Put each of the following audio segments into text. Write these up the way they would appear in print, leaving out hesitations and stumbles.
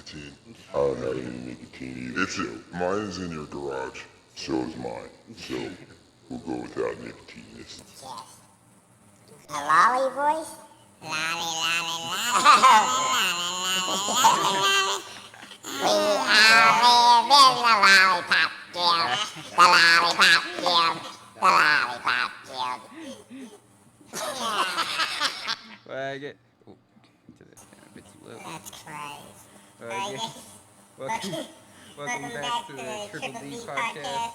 nicotine. I don't have any nicotine either. Mine's in your garage. So is mine. So we'll go without nicotine. Yes. A lolly voice? Lolly, lolly, lolly. We all live in the lollipop guild. The lollipop guild. The lollipop guild. Wag it. Oh, to the a bit too low. That's crazy. Wag it. Welcome back to the Triple D podcast.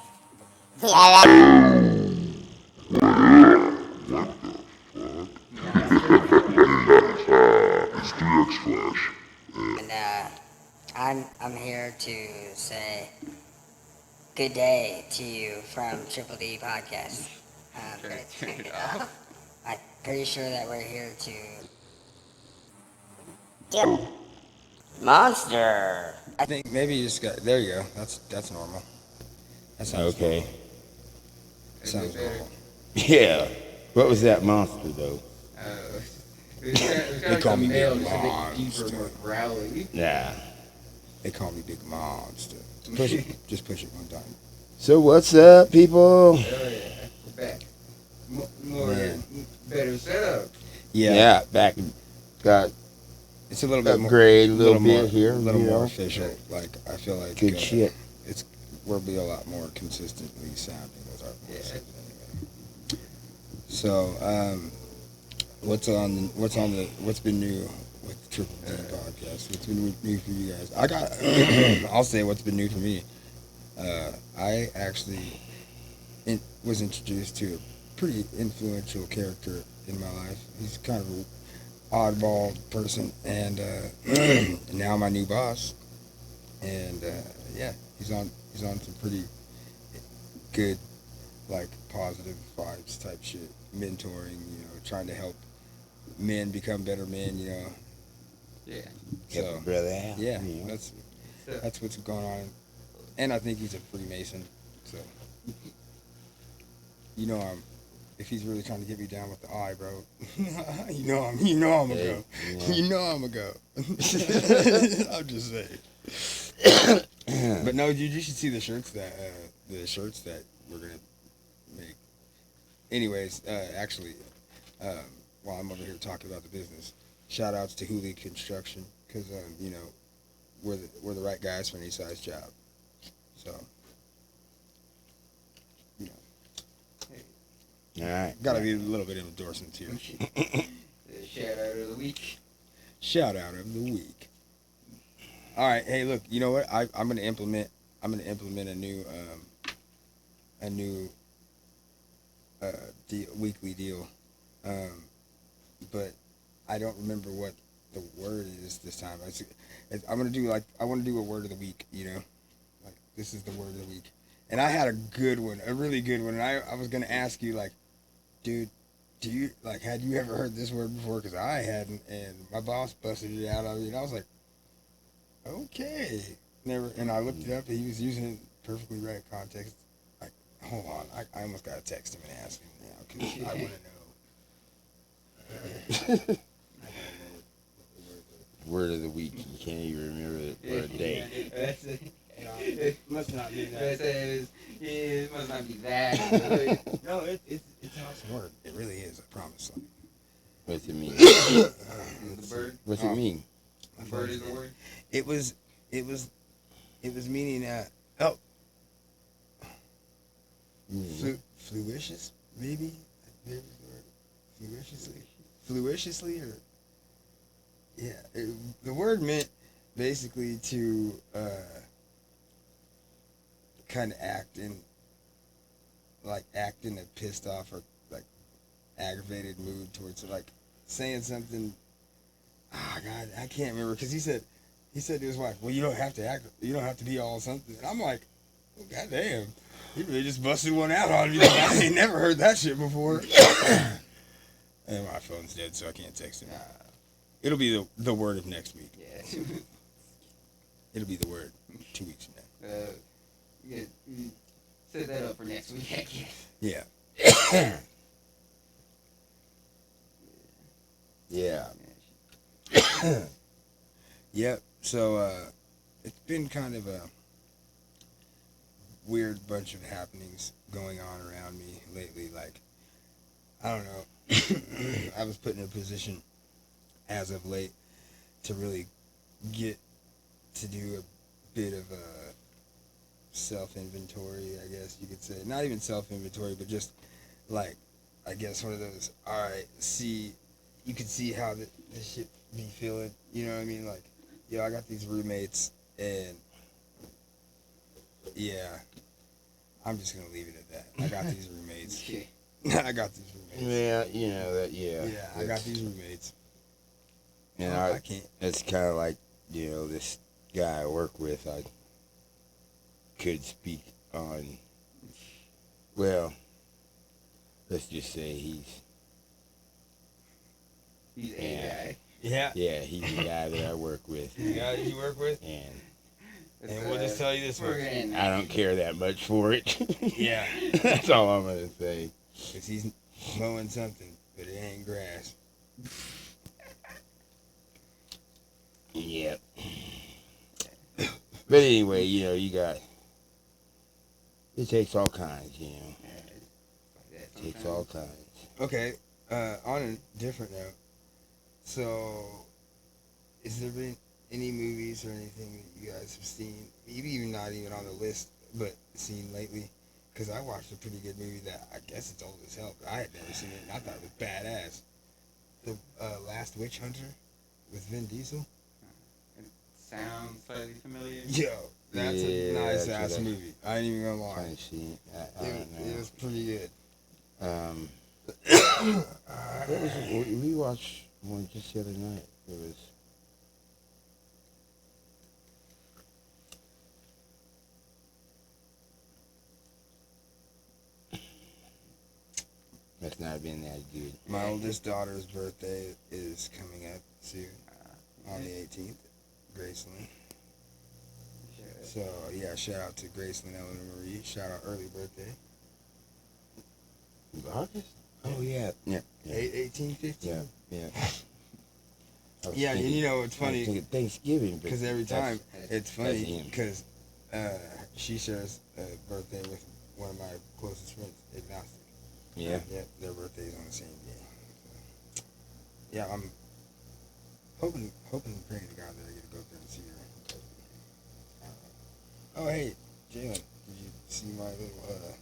It's 3X Flash. And I'm here to say good day to you from Triple D podcast. Turn it off. I'm pretty sure that we're here to do monster. I think maybe you just got there. You go. That's normal. That sounds Okay. normal. Sounds normal. Yeah. What was that monster though? They call me Big Monster. More growly. Nah. They call me Big Monster. Push it. Just push it one time. So what's up, people? Oh yeah, we're back. More Man. better setup. Yeah. Back. Got It's a little bit more. upgrade a little more, bit here. A little you more know. official. Like I feel like Good shit. We'll be a lot more consistently sounding with our voices Yeah. anyway. So, what's been new with Triple D podcast? What's been new for you guys? I'll say what's been new for me. I actually was introduced to a pretty influential character in my life. He's kind of an oddball person, and now my new boss. And yeah, he's on some pretty good, like, positive vibes type shit, mentoring, trying to help men become better men, Yeah. So brother out. yeah, you know. that's what's going on, and I think he's a Freemason, so if he's really trying to get me down with the eye, bro, I'm gonna go. Yeah. I'm gonna go. I'm just saying. But no, dude, you should see the shirts that we're gonna make. Anyways, actually, while I'm over here talking about the business, shout outs to Hooley Construction, because we're the right guys for any size job. So, All right. gotta be a little bit of endorsements here. Shout out of the week. Shout out of the week. All right, hey, look, you know what? I'm gonna implement a new weekly deal, but I don't remember what the word is this time. I want to do a word of the week. Like, this is the word of the week, and I had a good one, a really good one, and I was gonna ask you, like, dude, had you ever heard this word before? Because I hadn't, and my boss busted it out of me, and I was like, okay. Never, and I looked it up, and he was using it in perfectly right context. Like, hold on, I almost gotta text him and ask him now, because I want to know. Word of the week. You can't even remember it for a day. That's it. It must not be that. It must not be that. No, it's an awesome word. It really is. I promise. What's it mean? The bird. What's it mean? The bird is the word. It was meaning fluicious, maybe. Maybe the word fluiciously, or yeah. The word meant basically to kind of act in a pissed off or like aggravated mood towards it, like saying something. God, I can't remember, because he said to his wife, "Well, you don't have to act. You don't have to be all something." And I'm like, oh, goddamn, he really just busted one out on me. I ain't never heard that shit before. And my phone's dead, so I can't text him. It'll be the word of next week. Yeah. It'll be the word 2 weeks from now. Yeah. Set that up for next week, I guess. Yeah. Yeah. Yep. So it's been kind of a weird bunch of happenings going on around me lately. Like, I don't know. I was put in a position as of late to really get to do a bit of a self-inventory, I guess you could say. Not even self-inventory, but just like, I guess one of those, alright, you can see how this shit be feeling, you know what I mean? Like, yo, I got these roommates, and yeah, I'm just gonna leave it at that. I got these roommates. I got these roommates. Yeah, you know that. Yeah. Yeah, I got these roommates. And I can't. It's kind of like, you know, this guy I work with. I could speak on. Well, let's just say he's a guy. Yeah. Yeah, he's the guy that I work with. The guy that you work with? And we'll just tell you this much. I don't care that much for it. Yeah. That's all I'm gonna say. Because he's mowing something, but it ain't grass. Yep. But anyway, you know, it takes all kinds, you know. It takes all kinds. Okay, on a different note, so, has there been any movies or anything that you guys have seen, maybe even not even on the list, but seen lately? Because I watched a pretty good movie that I guess it's old as hell, but I had never seen it, and I thought it was badass. The Last Witch Hunter with Vin Diesel. Sounds slightly familiar. Yo, that's a nice that's ass what movie. I ain't even gonna lie. Trying to see. I don't know. It was pretty good. We watched one just the other night. It was. That's not been that good. My oldest daughter's birthday is coming up soon, on the 18th, Graceland. So, yeah, shout out to Graceland Eleanor Marie. Shout out early birthday. August? Oh, yeah. Yeah. 18, 15? Yeah. Yeah. Yeah, and you know, it's I was funny, thinking Thanksgiving. because every time, it's funny, him. because she shares a birthday with one of my closest friends, Agnostic. Yeah. Yep, their birthday's on the same day. So, yeah, I'm hoping and praying to God that I get to go up there and see her. Oh, hey, Jalen, did you see my little,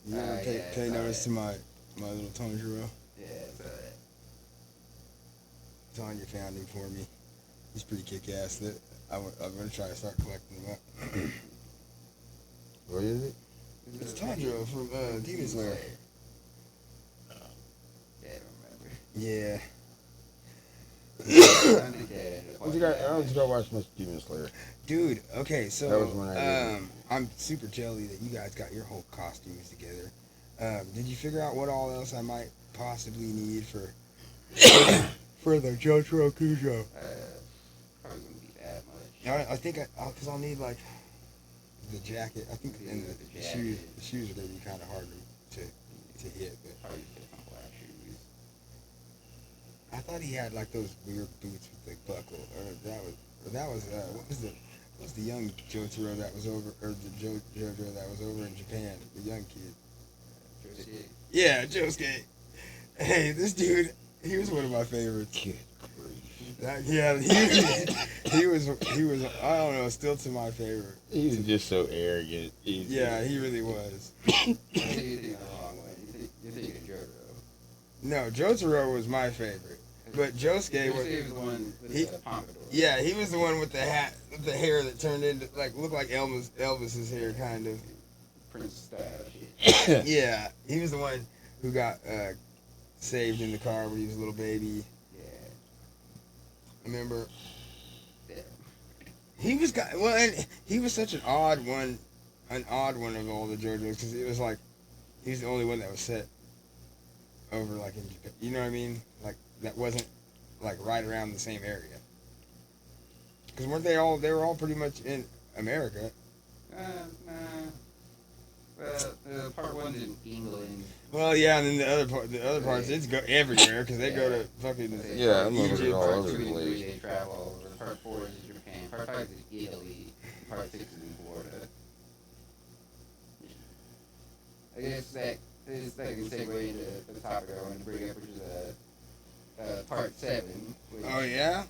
you ever pay notice to my little Tanjiro? Yeah, so Tanya found him for me. He's pretty kick-ass. I'm going to try to start collecting them up. What is it? It's Tanjiro from Demon Slayer. yeah, I don't remember. Yeah. I don't think I watched much Demon Slayer. Dude, okay, so That was when I did I'm super jelly that you guys got your whole costumes together. Did you figure out what all else I might possibly need for for the Jotaro Kujo? Probably wouldn't be that much. I think because I'll need like the jacket. I think and the shoes. The shoes are gonna be kind of hard to hit. But Probably just some black shoes. I thought he had like those weird boots with the buckle. Or that was what was the young Jotaro that was over, or the Jojo that was over in Japan, the young kid. Yeah, Josuke. Hey, this dude, he was one of my favorites. Kid. Yeah, he was. I don't know, still to my favorite. He was just so arrogant. Yeah, he really was. I think you're thinking the wrong way. You're thinking Jotaro. No, Jotaro was my favorite, but Josuke was. Josuke was the one with he- the pompadour. Yeah, he was the one with the hat, with the hair that turned into looked like Elvis's hair, kind of. Prince style shit. Yeah, he was the one who got saved in the car when he was a little baby. Yeah. Remember? Yeah. He was such an odd one of all the JoJo's, because it was like he's the only one that was set over like in Japan. You know what I mean? Like that wasn't like right around the same area. Because weren't they all? They were all pretty much in America. Nah. Well, part one's in England. Well, yeah, and then the other parts, it's go everywhere because they go to fucking Yeah, I'm Egypt. all over Part the two and place. three, they travel all over the Part 4 is in Japan. Part 5 is in Italy. Part 6 is in Florida. I guess that is that can segue into the topic I wanted to bring up, which is Part 7. Which, Oh yeah,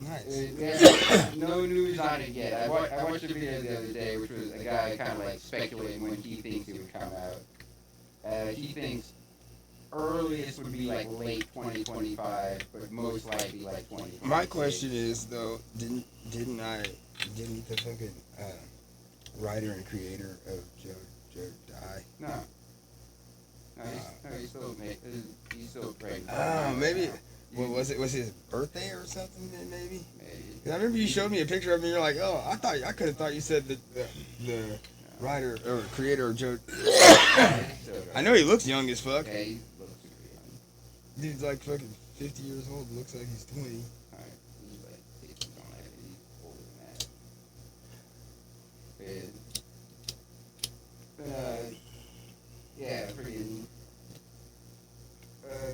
nice. yeah, no news on it yet. I watched a video the other day, which was a guy kind of like speculating when he thinks it would come out. He thinks earliest would be like late 2025, but most likely like 2026. My question is though, didn't the fucking writer and creator of Joe die? No. No, he's still he's still writing. Oh, maybe. What was it? Was his birthday or something? Then maybe. Maybe. 'Cause I remember you showed me a picture of him. And you're like, oh, I could have thought you said that the writer or creator of Joe. I know he looks young as fuck. Yeah, he looks super young. Dude's like fucking 50 years old. Looks like he's 20. Alright, he's like 60 something like that. He's older than that. Yeah, freaking.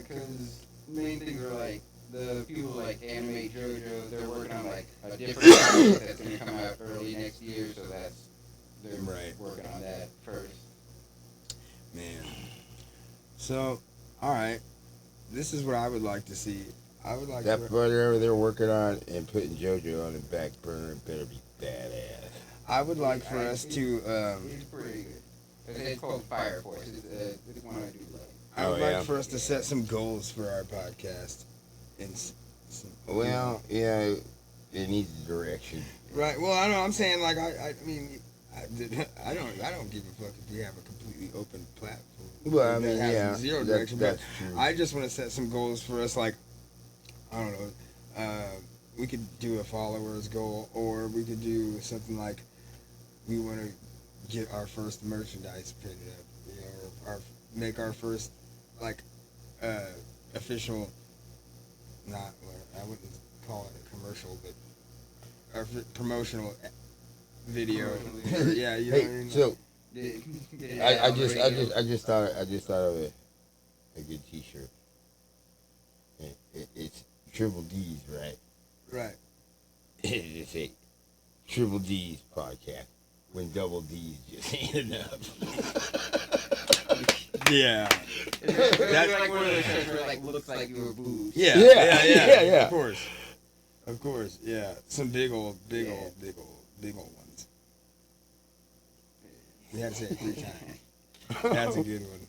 Because main things are like the people who like animate JoJo, they're working on like a different project that's gonna come out early next year, so they're Right. working on that first. Man. So, all right. This is what I would like to see. I would like That to. whatever they're working on and putting JoJo on the back burner better be badass. I would like for us to. It's pretty good. It's called Fire Force. It's one I do like. I would Oh, yeah. like for us to set some goals for our podcast. And Well, yeah, it needs direction. right. Well, I know. I'm saying like I mean, I don't give a fuck if we have a completely open platform. Well, I that mean, has yeah, zero that's direction. But true. I just want to set some goals for us. Like, I don't know. We could do a followers goal, or we could do something like we want to get our first merchandise printed up, you know, or make our first like official. Not, I wouldn't call it a commercial, but our promotional video. Yeah, you know what I mean. So Yeah, I just thought of a good T-shirt. It's Triple D's, right? Right. It's a Triple D's podcast when double D's just ain't enough. Yeah. That's like one of those shirts where it like looks like you were boobs. Yeah. Yeah. Of course. Yeah. Some big old ones. You had to say it 3 times. That's a good one.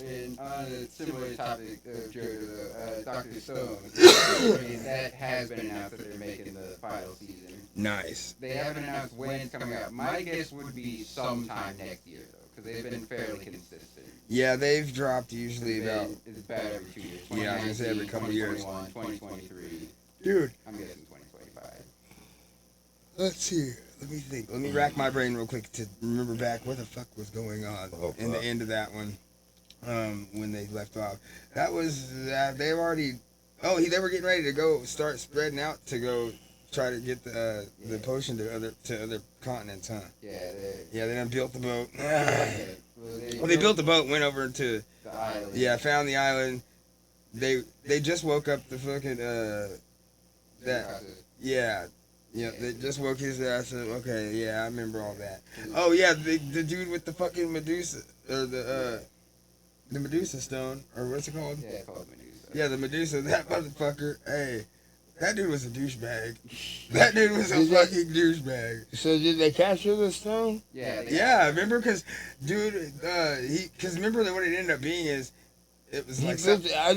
And on a similar topic of JoJo, Dr. Stone, I mean, that has been announced that they're making the final season. Nice. They haven't announced when it's coming out. My guess would be sometime next year, though, because they've been fairly consistent. Yeah, they've dropped usually about. It's about every 2 years. Yeah, I was gonna say every couple years. 2023. Dude. I'm guessing 2025. Let's see. Let me think. Let me rack my brain real quick to remember back what the fuck was going on in the end of that one. When they left off, that was they already. Oh, they were getting ready to go start spreading out to go try to get the potion to other continents, huh? Yeah. Yeah, they done built the boat. Well, They built the boat, went over to the island. yeah, found the island. They just woke up the fucking they just woke his ass up. Okay, yeah, I remember all that. Oh yeah, the dude with the fucking Medusa or the Medusa stone or what's it called? Yeah, called Medusa. Yeah, the Medusa. That motherfucker. Hey, that dude was a douchebag. That dude was a fucking douchebag. So did they capture the stone? Yeah. Yeah, remember? Because, dude, because remember that what it ended up being is, it was like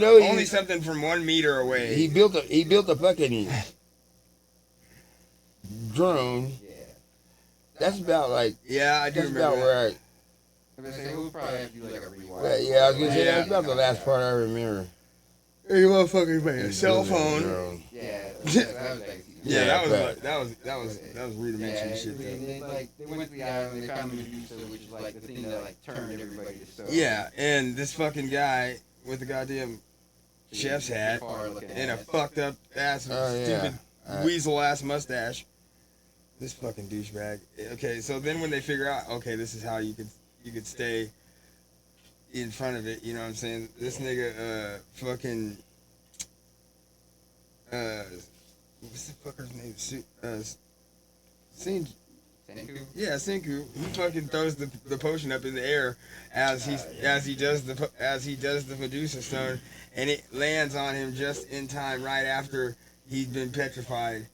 only something from 1 meter away. He built a fucking drone. Yeah. That's about like Yeah, I do that's remember about that. where I'm gonna say we'll probably have to do like a rewind. yeah, I was gonna say Yeah. that's about the last part I remember. Hey, you motherfuckers made a cell phone. Drone. Yeah, that was like. Yeah, Yeah, that was rudimentary Yeah, shit they though. went to the island, they found the Medusa, which is like the thing that like turned everybody to stone. Yeah, and this fucking guy with the goddamn chef's hat and a fucked up ass, stupid weasel ass mustache. This fucking douchebag. Okay, so then when they figure out, okay, this is how you could stay in front of it, you know what I'm saying? This nigga, fucking, what's the fucker's name? Sin, Senku? yeah, Senku. He fucking throws the potion up in the air as he does the Medusa stone, and it lands on him just in time, right after he's been petrified.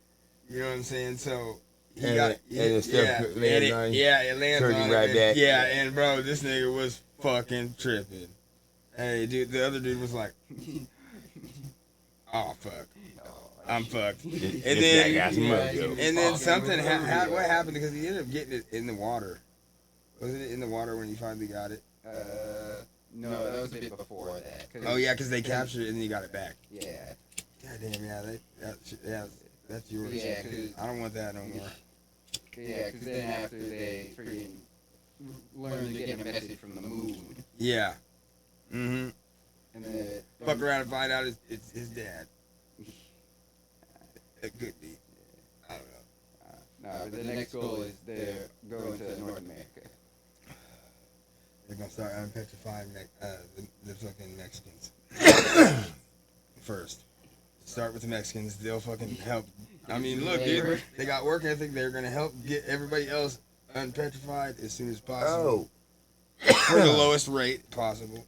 You know what I'm saying? So he And got it- and the stuff lands on him, it lands turns on him him. right and, back. Yeah, and bro, this nigga was fucking tripping. Hey, dude, the other dude was like, "Oh fuck, I'm fucked." This And guy then got some mojo. and then something what happened because he ended up getting it in the water. Wasn't it in the water when he finally got it? No, that was a bit before that. Oh yeah, because they captured it and then he got it back. Yeah. God damn, that's yours. Yeah, 'cause- I don't want that no more. Yeah, because then after they freaking learn to get a message from the moon, Yeah. Mm-hmm. and then Fuck around and find out it's his dad. It could be. I don't know. no, but the next goal is they're going to North America. They're gonna start unpetrifying the fucking Mexicans. First. Start with the Mexicans. They'll fucking help. I mean, look, dude. They got work ethic. They're gonna help get everybody else unpetrified as soon as possible. Oh, For the lowest rate possible.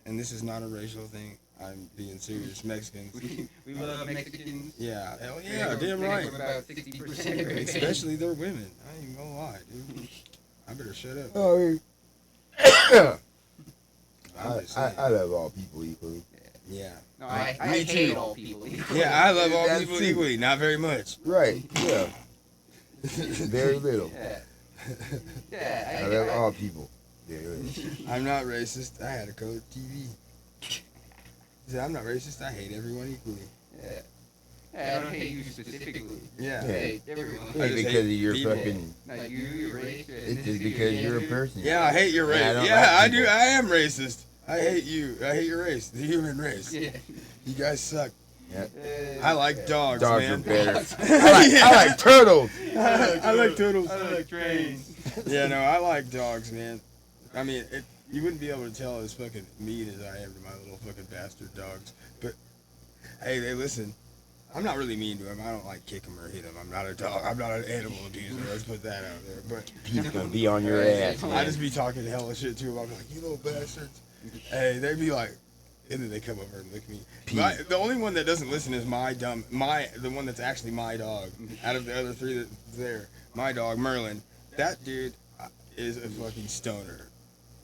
And this is not a racial thing. I'm being serious. Mexicans. We love Mexicans. Yeah. Hell They yeah. go- Damn they right. go About 60% of everything. Especially their women. I ain't gonna lie, dude. I better shut up. oh. I'm just saying. I love all people equally. Yeah. No, I Me hate too. all people. equally. Yeah, I love all That's people true. equally. Not very much. Right, yeah. Very little. Yeah. Yeah, I love all people. Very little. I'm not racist. I had a colored TV. He said, I'm not racist. I hate everyone equally. Yeah. Yeah, I don't hate you specifically. Yeah. I hate everyone. I It's just because hate of your people. fucking. Not you, your race, your It's just ethnicity, because your you're a gender. person. Yeah, I hate your race. Yeah, I don't Yeah, like I do. people. I am racist. I hate you. I hate your race. The human race. Yeah. You guys suck. Yeah. I like dogs, Dogs man. are better. Yeah. I like turtles. I like turtles. I like trains. Yeah, no, I like dogs, man. I mean, you wouldn't be able to tell as fucking mean as I am to my little fucking bastard dogs. But, hey, listen. I'm not really mean to them. I don't, like, kick them or hit them. I'm not a dog. I'm not an animal abuser. Let's put that out there. But He's gonna be on your ass, I man. just be talking hella shit to them. I'm like, you little bastards. Hey, they'd be like, and then they come over and lick me. The only one that doesn't listen is the one that's actually my dog. Out of the other three that's there, my dog, Merlin. That dude is a fucking stoner.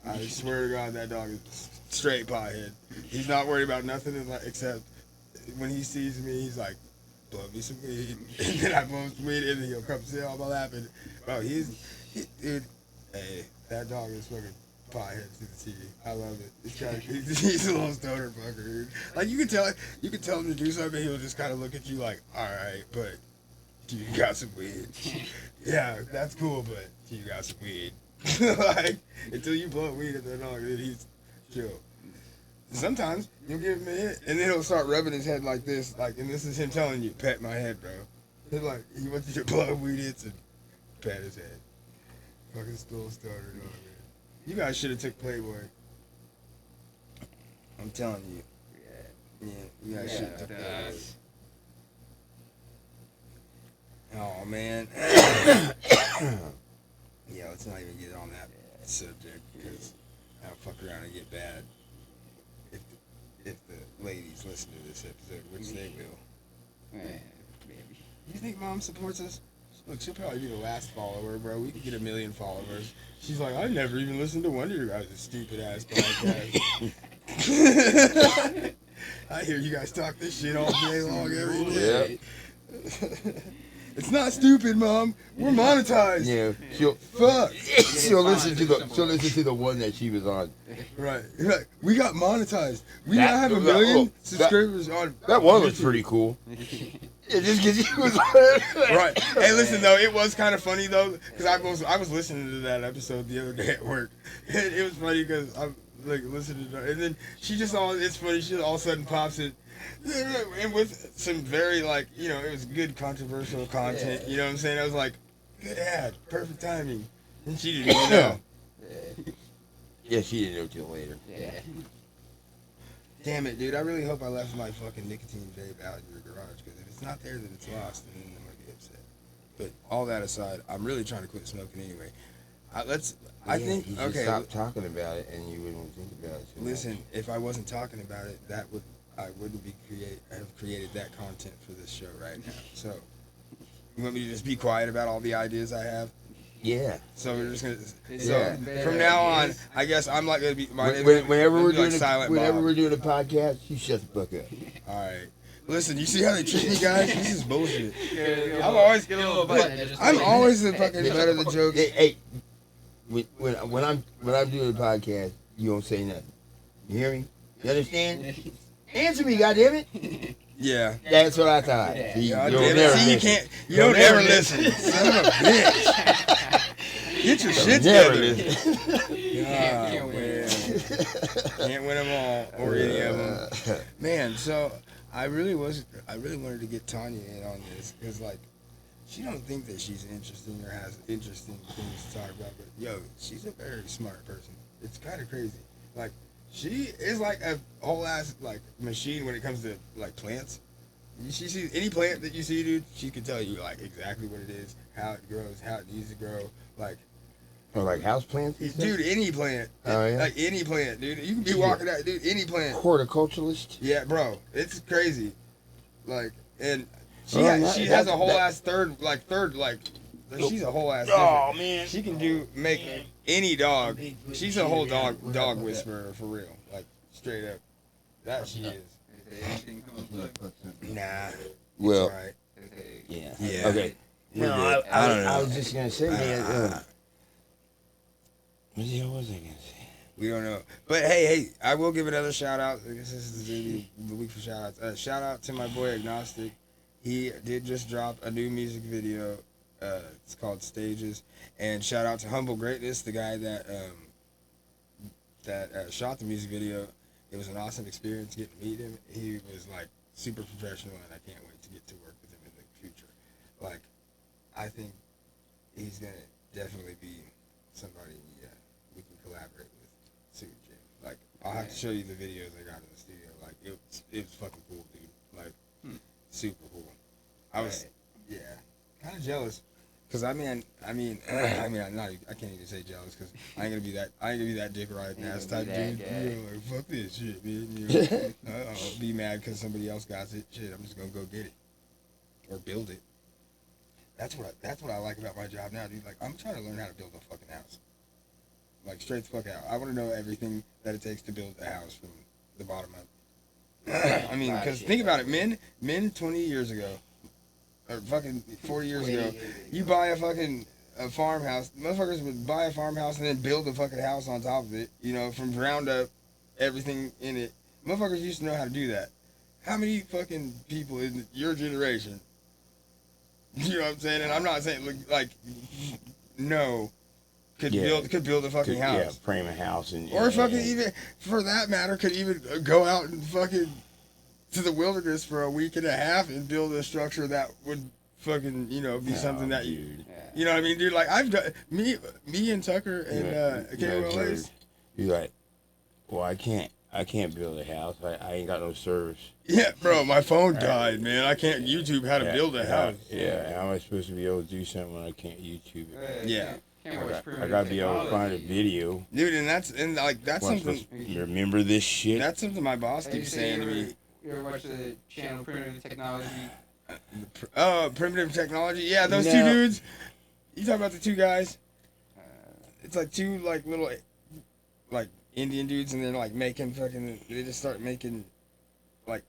I swear to God, that dog is straight pothead. He's not worried about nothing except when he sees me, he's like, blow me some weed. And then I blow him some weed, and then he'll come sit on my lap. And, bro, dude, hey, that dog is fucking pothead to the TV. I love it. He's a little stoner fucker, dude. Like, you can tell him to do something, he'll just kind of look at you like, all right, but do you got some weed? Yeah, that's cool, but do you got some weed? Like, until you blow weed at that dog, then he's chill. Sometimes you'll give him a hit, and then he'll start rubbing his head like this, and this is him telling you, "Pet my head, bro." He's like, he wants you to blow weed hits and pat his head. Fucking still stoner dog, man. You guys should have took Playboy. I'm telling you. Yeah, you guys should have took Playboy. Oh man. Yeah, let's not even get on that subject because I'll fuck around and get bad. If the ladies listen to this episode, which they will. Maybe. You think Mom supports us? Look, she'll probably be the last follower, bro. We could get 1 million followers. She's like, I never even listened to one of your guys' stupid ass podcasts. I hear you guys talk this shit all day long, every day. It's not stupid, Mom. We're monetized. Yeah, Fuck. she'll listen to the one that she was on. Right. Like, we got monetized. We That- now have 1 that- million oh, subscribers on. That one was YouTube. pretty cool. Yeah, just because he was on it. Right. Hey, listen though, it was kind of funny though, because I was listening to that episode the other day at work, and it was funny because I'm like listening to her, and then it's funny. She all of a sudden pops it, and with some very it was good controversial content. You know what I'm saying? I was like, good ad, perfect timing, and she didn't even know. Yeah, she didn't know till later. Yeah. Damn it, dude. I really hope I left my fucking nicotine vape out in your garage, because if it's not there, then it's lost, and then I'm gonna get upset. But all that aside, I'm really trying to quit smoking anyway. I think, You okay. stop talking about it, and you wouldn't think about it. Too Listen, much. if I wasn't talking about it, I wouldn't have created that content for this show right now. So, you want me to just be quiet about all the ideas I have? Yeah. So we're just gonna. Yeah. So from now on, I guess I'm like gonna be. Whenever we're doing silent. we're doing a podcast, you shut the fuck up. All right. Listen, you see how they treat me, guys? This is bullshit. I'm always get a little button. I'm always the fucking butt of the jokes. Hey, when I'm doing a podcast, you don't say nothing. You hear me? You understand? Answer me, goddammit. Yeah. That's what I thought. Yeah. See, God you'll damn it. never See, you listen. can't. You don't ever listen. Son of a bitch. Get your shit Never together. listen. Can't win. Man. Can't win them all, or any of them. Man, so I really wanted to get Tanya in on this, because like, she don't think that she's interesting or has interesting things to talk about, but yo, she's a very smart person. It's kind of crazy. Like, she is like a whole ass like machine when it comes to like plants. She sees any plant that you see, dude, she can tell you like exactly what it is, how it grows, how it needs to grow. Like, Or like house plants? and stuff? dude, any plant. Oh, yeah? Like any plant, dude. You can be walking out, dude, any plant. Horticulturalist? Yeah, bro, it's crazy. Like, and she Well, she that- has a whole that- ass third. She's a whole ass. Oh, different. man. She can make any dog. She's a whole dog whisperer for real. Like straight up. That she is. Nah. Well, it's alright. yeah. Yeah. Okay. We're No, good. I don't know. I was just going to say, man. What the hell was I going to say? We don't know. But hey, I will give another shout out. I guess this is the week for shout outs. Shout out to my boy Agnostic. He did just drop a new music video. It's called Stages. And shout out to Humble Greatness, the guy that shot the music video. It was an awesome experience getting to meet him. He was like super professional, and I can't wait to get to work with him in the future. Like, I think he's gonna definitely be somebody we can collaborate with soon, Jim. Like, I'll have to show you the videos I got in the studio. Like, it was fucking cool, dude. Like, super cool. I was, kind of jealous. Cause I mean, I can't even say jealous, cause I ain't gonna be that dick riding ass type dude. You know, like, fuck this shit, man. You know, I'll be mad cause somebody else got it. Shit, I'm just gonna go get it or build it. That's what I like about my job now, dude. Like, I'm trying to learn how to build a fucking house. Like, straight the fuck out. I want to know everything that it takes to build a house from the bottom up. I mean, cause think about it, men 20 years ago. Or fucking 40 years ago, you buy a farmhouse. Motherfuckers would buy a farmhouse and then build a fucking house on top of it, you know, from ground up, everything in it. Motherfuckers used to know how to do that. How many fucking people in your generation, you know what I'm saying? And I'm not saying like no, could build a fucking house. Yeah, frame a house Or fucking even, for that matter, could even go out and fucking to the wilderness for a week and a half and build a structure that would fucking, you know, be something that you know what I mean, dude. Like, I've done, me and Tucker and KOLAs. You're like, well, I can't build a house. I ain't got no service. Yeah, bro, my phone died, man. I can't YouTube how to build a house. Yeah, how am I supposed to be able to do something when I can't YouTube it? Yeah. I gotta be able to find a video. Dude, and that's Am I something. supposed to remember this shit? That's something my boss keeps saying to me. You ever watch the channel Primitive Technology? Primitive Technology. Yeah, those two No. dudes. You talking about the two guys? It's like two like little like Indian dudes, and they're like making fucking. They just start making like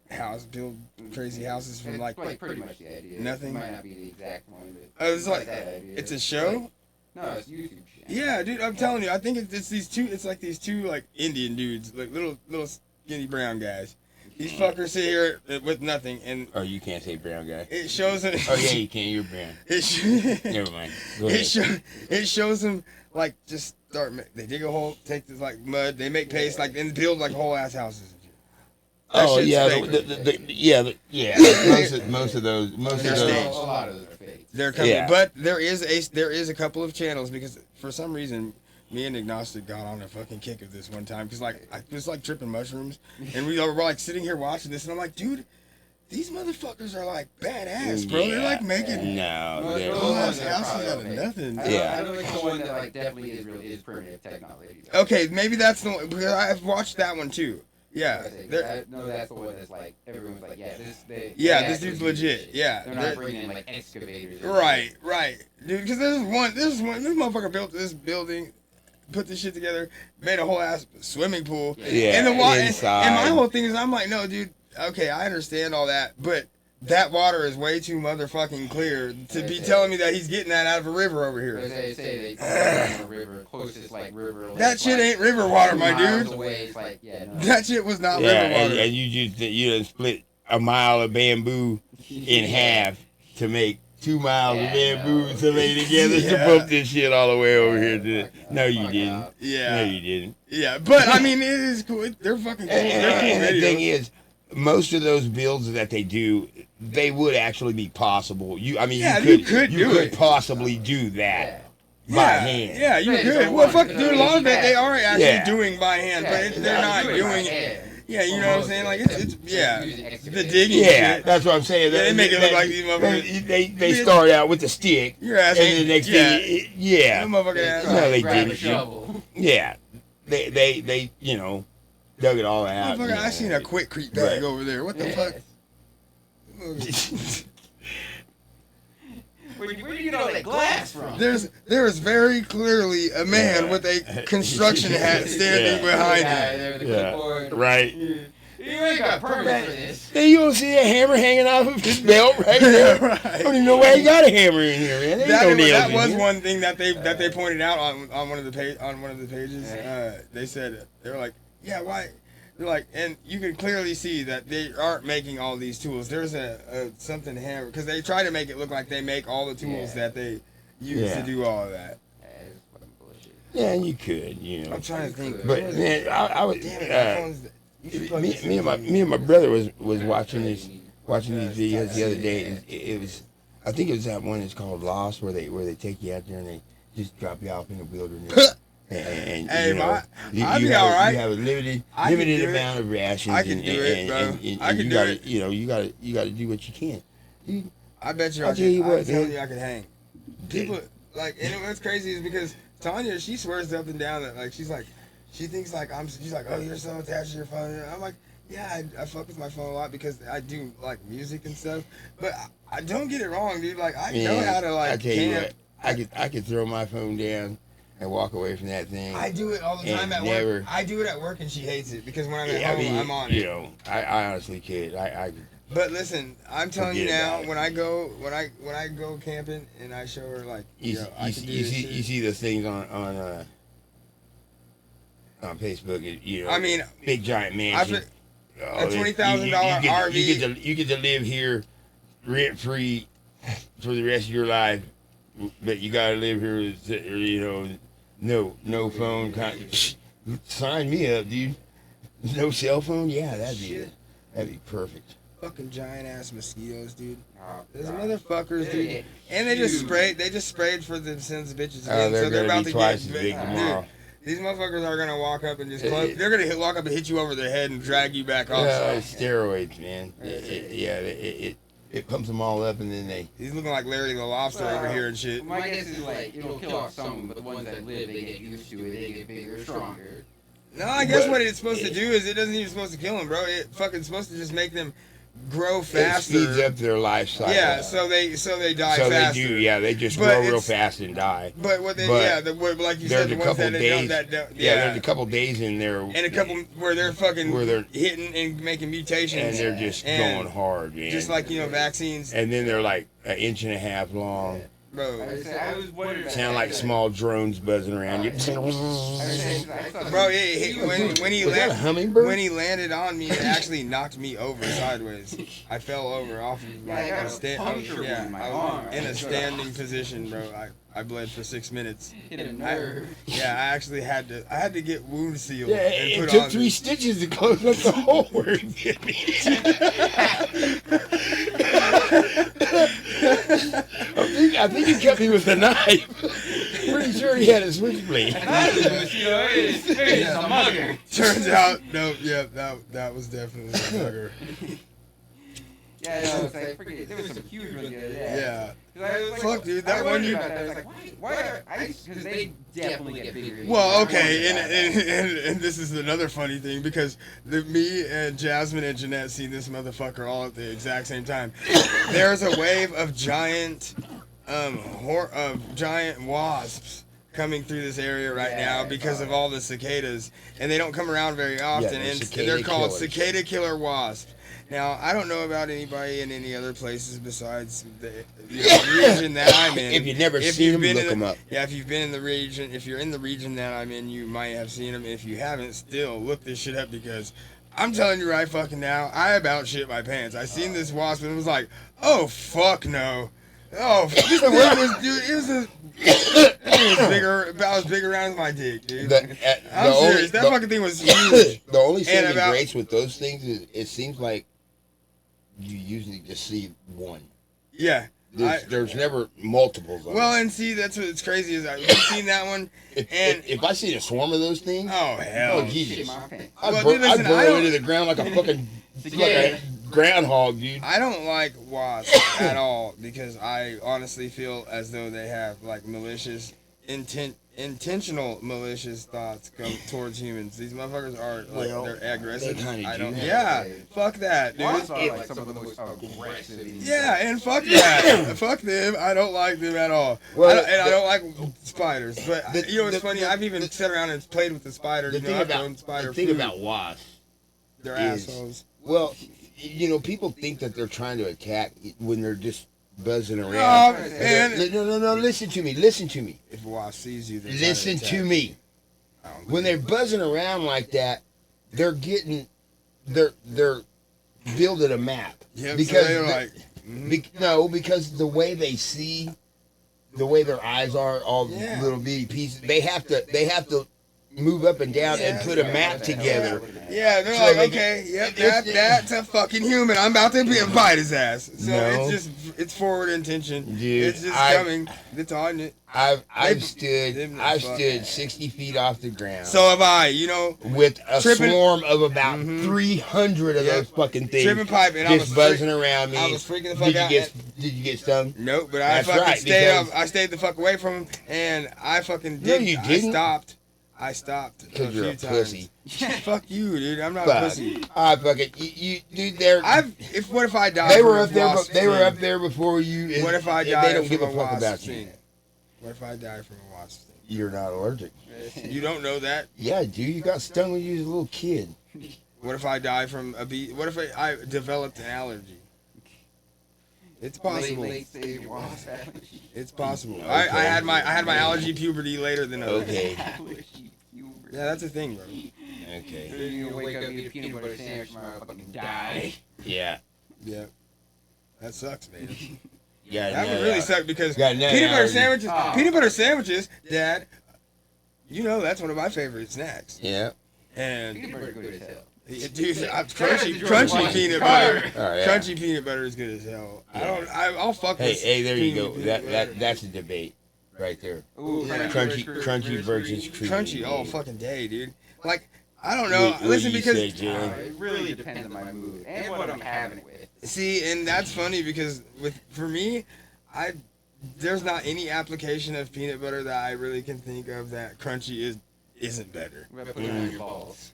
build crazy houses from like pretty much the idea. nothing. It might not be the exact one, but It's like that idea. it's a show. No, it's YouTube channel. Yeah, dude, I'm telling you, I think it's these two. It's like these two like Indian dudes, like little skinny brown guys. These fuckers sit here with nothing, and Oh, you can't say brown guy. it shows them. Oh yeah, you can't. You're brown. Never mind. Go ahead. It shows them like just start. They dig a hole, take this like mud, they make paste, like and build like whole ass houses. That Oh shit's yeah, fake. yeah. Most of those. They're staged. A lot of those are fake. They're coming, Yeah. but there is a couple of channels, because for some reason me and Agnostic got on a fucking kick of this one time because like I was like tripping mushrooms, and we were like sitting here watching this, and I'm like, dude, these motherfuckers are like badass, bro. They're like making No, they're- whole ass houses out of nothing. Yeah. I don't think the one that like definitely is primitive technology. Okay, maybe that's the one because I've watched that one too. Yeah, I know that's the one that's like everyone's like, yeah, this dude's legit. Yeah, They're not bringing in like excavators. right, dude. Because this motherfucker built this building, put this shit together, made a whole ass swimming pool. Yeah, and the water. inside. And my whole thing is, I'm like, no, dude. Okay, I understand all that, but that water is way too motherfucking clear to be telling me that he's getting that out of a river over here. They say they a river, closest like river. That shit ain't river water, my miles dude. away, it's like, yeah, no. That shit was not Yeah, river water. and you done split a mile of bamboo in half to make 2 miles of bamboo to lay together to pump this shit all the way over here. No, you didn't. Yeah. No, you didn't. Yeah, but I mean, it is cool. They're fucking cool. They're cool And the thing videos. is, most of those builds that they do, they would actually be possible. You could possibly do that by hand. Yeah, you Yeah, could. so Well, what? fuck, dude, a lot of it they are actually Yeah. doing by hand, but they're not doing it. Yeah, you know what I'm saying? Like, it's the digging Yeah, shit. that's what I'm saying. Yeah, they make it look like these motherfuckers. They start out with the stick, Your ass and ain't, then the next yeah. thing, yeah, That motherfucker ass. No, they grab a didn't. shovel. yeah, they dug it all out. Motherfucker, I seen a quick creep bag over there. What the fuck? Where do you get all that glass from? There is very clearly a man with a construction hat standing behind him. Yeah, right. You ain't got permit for this. Then you don't see a hammer hanging off of his belt right there. Right. I don't even know why he got a hammer in here, man. There ain't no nails That in was here. one thing that they pointed out on one of the pages. They said they were like, yeah, why? They're like, and you can clearly see that they aren't making all these tools. There's a something hammer because they try to make it look like they make all the tools that they use to do all of that. That's fucking bullshit. Yeah, you could, you know. I'm trying to think. But man, I was Damn it, my phone's- you should plug this me in. and my brother was watching these videos the other day, and it was, I think it was that one that's called Lost, where they take you out there and they just drop you off in the wilderness. And Hey, you know, I'd be all right. You have a limited I can do amount of rations. I can do it, bro. I can you do gotta, it. You know, you gotta do what you can. Dude, I bet you I'll tell you what, I'm telling man. you I could hang. People like, and what's crazy is because Tanya, she swears up and down that like she thinks like she's like, oh, you're so attached to your phone. And I'm like, yeah, I fuck with my phone a lot because I do like music and stuff. But I don't get it wrong, dude. Like I know how to like I tell you camp. what, I could throw my phone down and walk away from that thing. I do it all the time And at never- work. I do it at work and she hates it because when I'm at Yeah, home, I'm on you it. know, I honestly could. But listen, I'm telling you Forget now, about it. when I go camping and I show her like, You, yo, I you, can do you this see shit. you see those things on Facebook. You know, I mean, big giant mansion. a $20,000 RV. You get to live here rent free for the rest of your life, but you gotta live here. You know, no phone. Sign me up, dude. No cell phone. Yeah, that'd be perfect. Fucking giant ass mosquitoes, dude. Oh, Those God. motherfuckers, dude. Yeah. And they just Huge. sprayed for the sons of bitches Oh, again. they're So they're gonna about be to twice get as big dude, tomorrow. these motherfuckers are gonna walk up and just they're gonna walk up and hit you over the head and drag you back off. Yeah, it's steroids, man. It pumps them all up, and then they. He's looking like Larry the Lobster over here and shit. My guess is like it'll kill off some, but the ones that live, they get used to it. They get bigger, stronger. No, I guess But- what it's supposed to do is it doesn't even supposed to kill them, bro. It fucking supposed to just make them grow It faster. speeds up their life cycle. Yeah, so they die so faster. they do. Yeah, they just But grow real it's- fast and die. But what they, But like you There's said, a the ones couple that days. don't, There's a couple days in there, and a couple where they're fucking Where they're- hitting and making mutations, and they're just and going hard, man. just like vaccines, And then they're like an inch and a half long. bro. I was wondering. Sound like small drones buzzing around you. Bro, when he Was that a landed, hummingbird? when he landed on me, it actually knocked me over sideways. I fell over off of Yeah, I got a puncture wound in my I arm. was in a standing position, bro. I bled for 6 minutes. Hit a nerve. Yeah, I actually had to get wound sealed Yeah, and it put took on 3 stitches to close up the hole where it hit me. I think you cut me with a knife. pretty sure he had a switchblade. It's a mugger. Turns out, no, yeah, that was definitely a mugger. Yeah, no, it's like freaking. There was some huge ones the other day. Yeah. 'Cause I was like, Fuck, dude, that I one wondered you. about that. I was like, why are ice? Because they definitely get bigger. Well, I okay, wondered about that. and this is another funny thing because me and Jasmine and Jeanette seen this motherfucker all at the exact same time. There's a wave of giant, giant wasps coming through this area right now because of all the cicadas, and they don't come around very often, they're and cicada they're called killers. cicada killer wasps. Now, I don't know about anybody in any other places besides the region that I'm in. If you've never If seen you've them, been look in them the- up. Yeah, if you've been in the region, if you're in the region that I'm in, you might have seen them. If you haven't, still look this shit up because I'm telling you right fucking now, I about shit my pants. I seen this wasp and was like, oh fuck no. Oh, this thing was, dude, it was bigger, about as big around as my dick, dude. I'm serious, that fucking thing was huge. The only saving about- grace with those things is it seems like you usually just see one. Yeah. There's never multiples of Well, them. and see, that's what's crazy is I've seen that one, If, and if I see a swarm of those things, oh hell, oh Jesus, Shit, my pants. I'd Well, bur- dude, listen, I'd I burrow don't- into the ground like a fucking like Yeah. a groundhog, dude. I don't like wasps at all because I honestly feel as though they have like intentional malicious thoughts come towards humans. These motherfuckers are like Well, they're aggressive. they kinda I don't. do. Yeah, fuck that, dude. Wasps are like some of the most aggressive. insects. Yeah, and fuck that. Fuck them. I don't like them at all. Well, I don't like spiders. But the- you know what's the- funny? the- I've even sat around and played with the spider. The You know, thing I've about thrown spider the thing food. about wasps, They're is- assholes. well, you know, people think that they're trying to attack when they're just buzzing Oh, around. man. No, listen to me. Listen to me. If a wasp sees you, they're trying Listen attack. to me. I don't When they're buzzing around like that, they're building a map. Yeah, because so they're the- like, because the way they see, the way their eyes are, all Yeah. little bitty pieces, they have to move up and down and Yeah. put a map together. yeah, they're So like, they- okay, yep, it's- that's a fucking human. I'm about to bite his ass. So No. it's forward intention. Dude, it's just coming. It's on it. I've Them the I've fuck- stood 60 feet off the ground. So have I. You know, with a tripping- swarm of about Mhm. 300 of Yeah. those fucking things tripping pipe, and I was just buzzing around me. I was freaking the fuck out. Did you get stung? Nope, but I That's fucking right, stayed because- up. I stayed the fuck away from him, and I fucking No, did. you didn't. I stopped a Because few you're a times. pussy. Fuck you, dude. I'm not a Fuck. pussy. I fucking you dude. They're What if I died? they from were a up there. wasp They were sting? up there before you. and- What if I and died They don't from give a a fuck wasp about sting? you. What if I died from a wasp sting? You're not allergic. You don't know that. Yeah, dude. You got stung when you was a little kid. What if I die from a bee? What if I developed an allergy? It's possible. Late stage wasp allergy. It's possible. Okay. I had my allergy puberty later than others. Okay. Allergy. Yeah, that's a thing, bro. Okay. You wake up, eat a peanut butter sandwich, tomorrow, fucking die. Yeah. Yeah. That sucks, man. Yeah. That would really suck because Got a nut peanut butter allergy. sandwiches. Oh. Peanut butter sandwiches, Dad. You know that's one of my favorite snacks. Yeah. And Peanut butter good as hell. dude, crunchy Watch peanut Car. butter. All right. Yeah. Crunchy peanut butter is good as hell. I'll fuck Hey, with there you creamy go. peanut butter. That's a debate, right there. Ooh, Yeah. Crunchy versus creamy. Crunchy all fucking day, dude. Like I don't know. What do Listen, you because say, Jalen? It really depends on my mood and what I'm having it with. see, and that's funny because for me, there's not any application of peanut butter that I really can think of that crunchy isn't better. I'm gonna put it on your balls.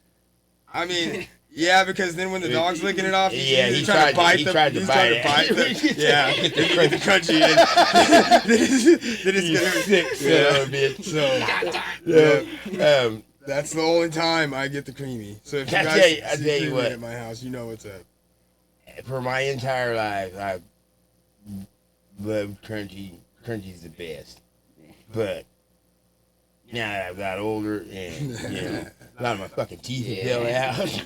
I mean, yeah, because then when the dog's licking it off, Yeah, he's he trying to tried bite to- the he tried to he's bite trying to it. bite the yeah, get the crunchy. And then it's You gonna sick son of a bitch. So Yeah. that's the only time I get the creamy. So if you I guys tell you- I see tell you creamy what. at my house, you know what's up. For my entire life, I loved crunchy. Crunchy's the best. But now that I've got older and a lot of my fucking teeth have fell out,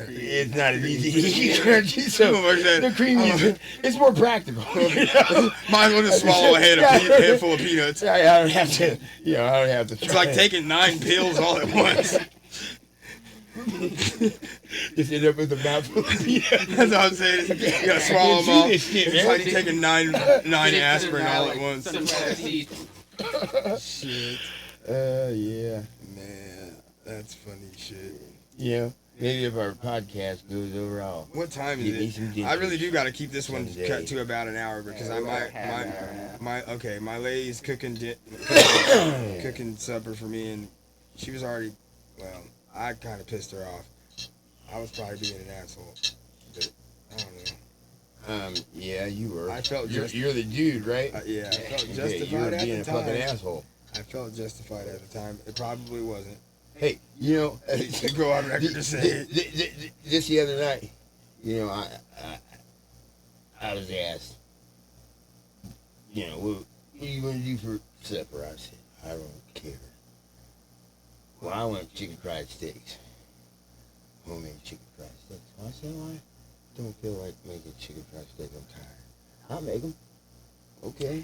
it's not as easy to eat crunchy. So the creamy, it's more practical. You know? Might as well just swallow a handful of peanuts. I don't have to. I don't have to. It's like taking 9 pills all at once. Just end up with a mouthful of peanuts. That's what I'm saying. You gotta swallow them See all. this shit, It's man. like taking nine aspirin all at once. Shit. Yeah. Man, that's funny shit. You know, maybe if our podcast goes over, I'll What time get me is some it? I really dentures do got to keep this one someday. cut to about an hour because Yeah, I we're might like half an hour now. my lady's cooking cooking supper for me, and she was already, well, I kind of pissed her off. I was probably being an asshole, but I don't know. Yeah, you were. I felt you're the dude, right? Yeah, I felt Yeah, justified you were at being the a time. fucking asshole. I felt justified at the time. It probably wasn't. Hey, you know, To go on record to say it. This the other night, you know, I was asked, you know, what are you going to do for supper? I said, I don't care. Well, I want chicken fried steaks. Homemade chicken fried steaks. I said, well, I don't feel like making chicken fried steaks. I'm tired. I'll make them. Okay.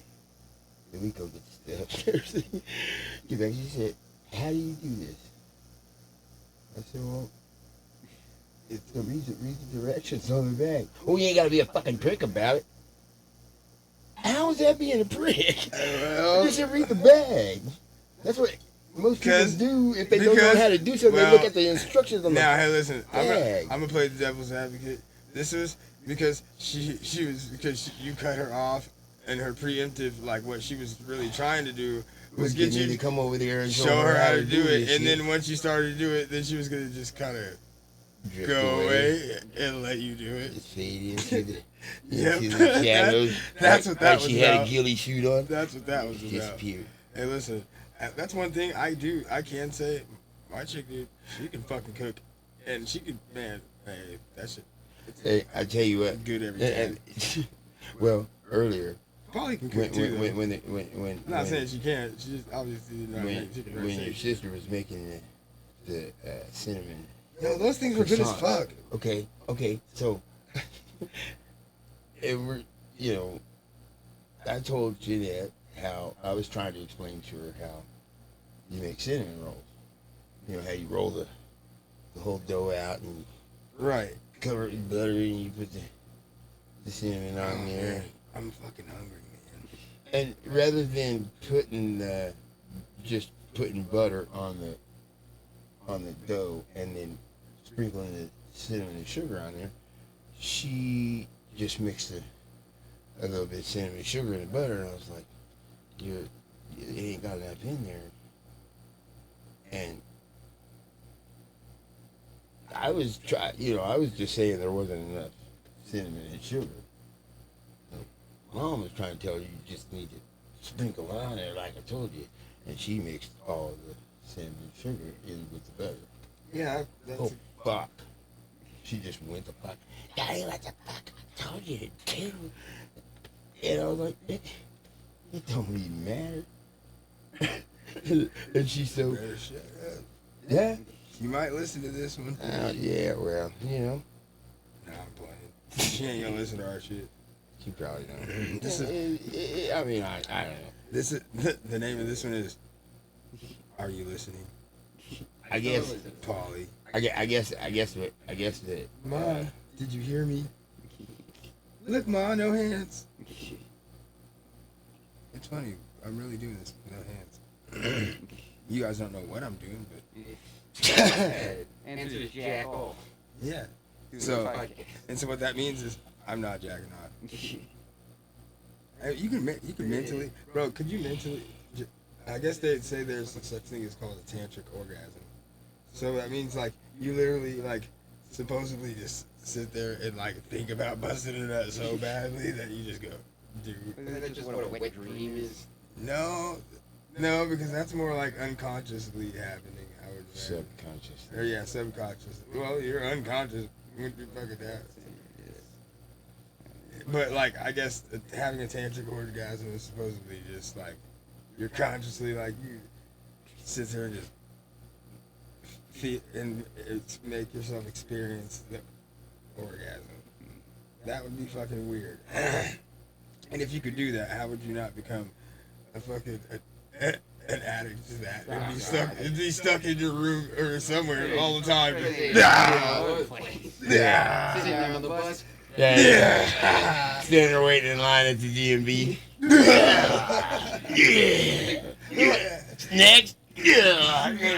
Then we go get the stuff. Get back. She said, how do you do this? I said, well, it's the read the directions on the bag. Oh, you ain't got to be a fucking prick about it. How is that being a prick? Well, You should read the bag. That's what most people Because- do if they don't know because- how to do something. well, they look at the instructions on now, the hey, listen. I'm bag. gonna play the devil's advocate. This was because you cut her off, and her preemptive, like what she was really trying to do was get me you to come over there and show her how to do it, this and shit. then once you started to do it, then she was gonna just kind of Drift go away and let you do it. Just fade into the, Yep. into the shadows. That's what that like was she had about. a ghillie suit on. That's what that was Just about. disappeared. Hey, listen, that's one thing I do. I can say, my chick, dude, she can fucking cook, and she can, man, hey, that shit. Hey, I tell you what. Good every time. Well, earlier Probably can cook too. though. when I'm not saying she can't. She just obviously did not make chicken when your fried steak. sister was making the cinnamon. Yo, those things were good as croissants. fuck. Okay, so it were, you know, I told Jeanette how I was trying to explain to her how you make cinnamon rolls. You know how you roll the whole dough out and Right. cover it with butter and you put the cinnamon on there. Man, I'm fucking hungry, man. And rather than putting just putting butter on the dough and then sprinkling the cinnamon and sugar on there, she just mixed a little bit of cinnamon sugar and butter, and I was like, it ain't got enough in there. And I was just saying there wasn't enough cinnamon and sugar. Mom was trying to tell you just need to sprinkle on there like I told you. And she mixed all the cinnamon and sugar in with the butter. Yeah, that's Oh, fuck. She just went the fuck. Daddy, what the fuck I told you to do? And I was like, it don't even matter. And she's so, better shut up. yeah. You might listen to this one. Yeah, well, you know. Nah, I'm playing. She ain't gonna listen to our shit. She probably don't. This I mean, I don't know. This is the name of this one is Are You Listening? I guess, Polly. I guess that. Ma, did you hear me? Look, Ma, no hands. It's funny. I'm really doing this with no hands. You guys don't know what I'm doing, but Answer is jack off. yeah. Do So- the podcast. And so what that means is I'm not jacking off. Hey, you can mentally, bro. Could you mentally? I guess they'd say there's such thing as called a tantric orgasm. So that means like you literally like supposedly just sit there and like think about busting it out so badly that you just go, dude. Isn't that just what a wet dream is? No, because that's more like unconsciously happening. I would say. Subconscious. Or yeah, subconscious. Well, you're unconscious when you fucking that. But like, I guess having a tantric orgasm is supposedly just like you're consciously like you sit there and just feel and make yourself experience the orgasm. That would be fucking weird. And if you could do that, how would you not become a fucking an addict to that? It'd be stuck in your room or somewhere all the time. Sitting there on the bus. Yeah. Standing there waiting in line at the DMV. Yeah. Next. Yeah,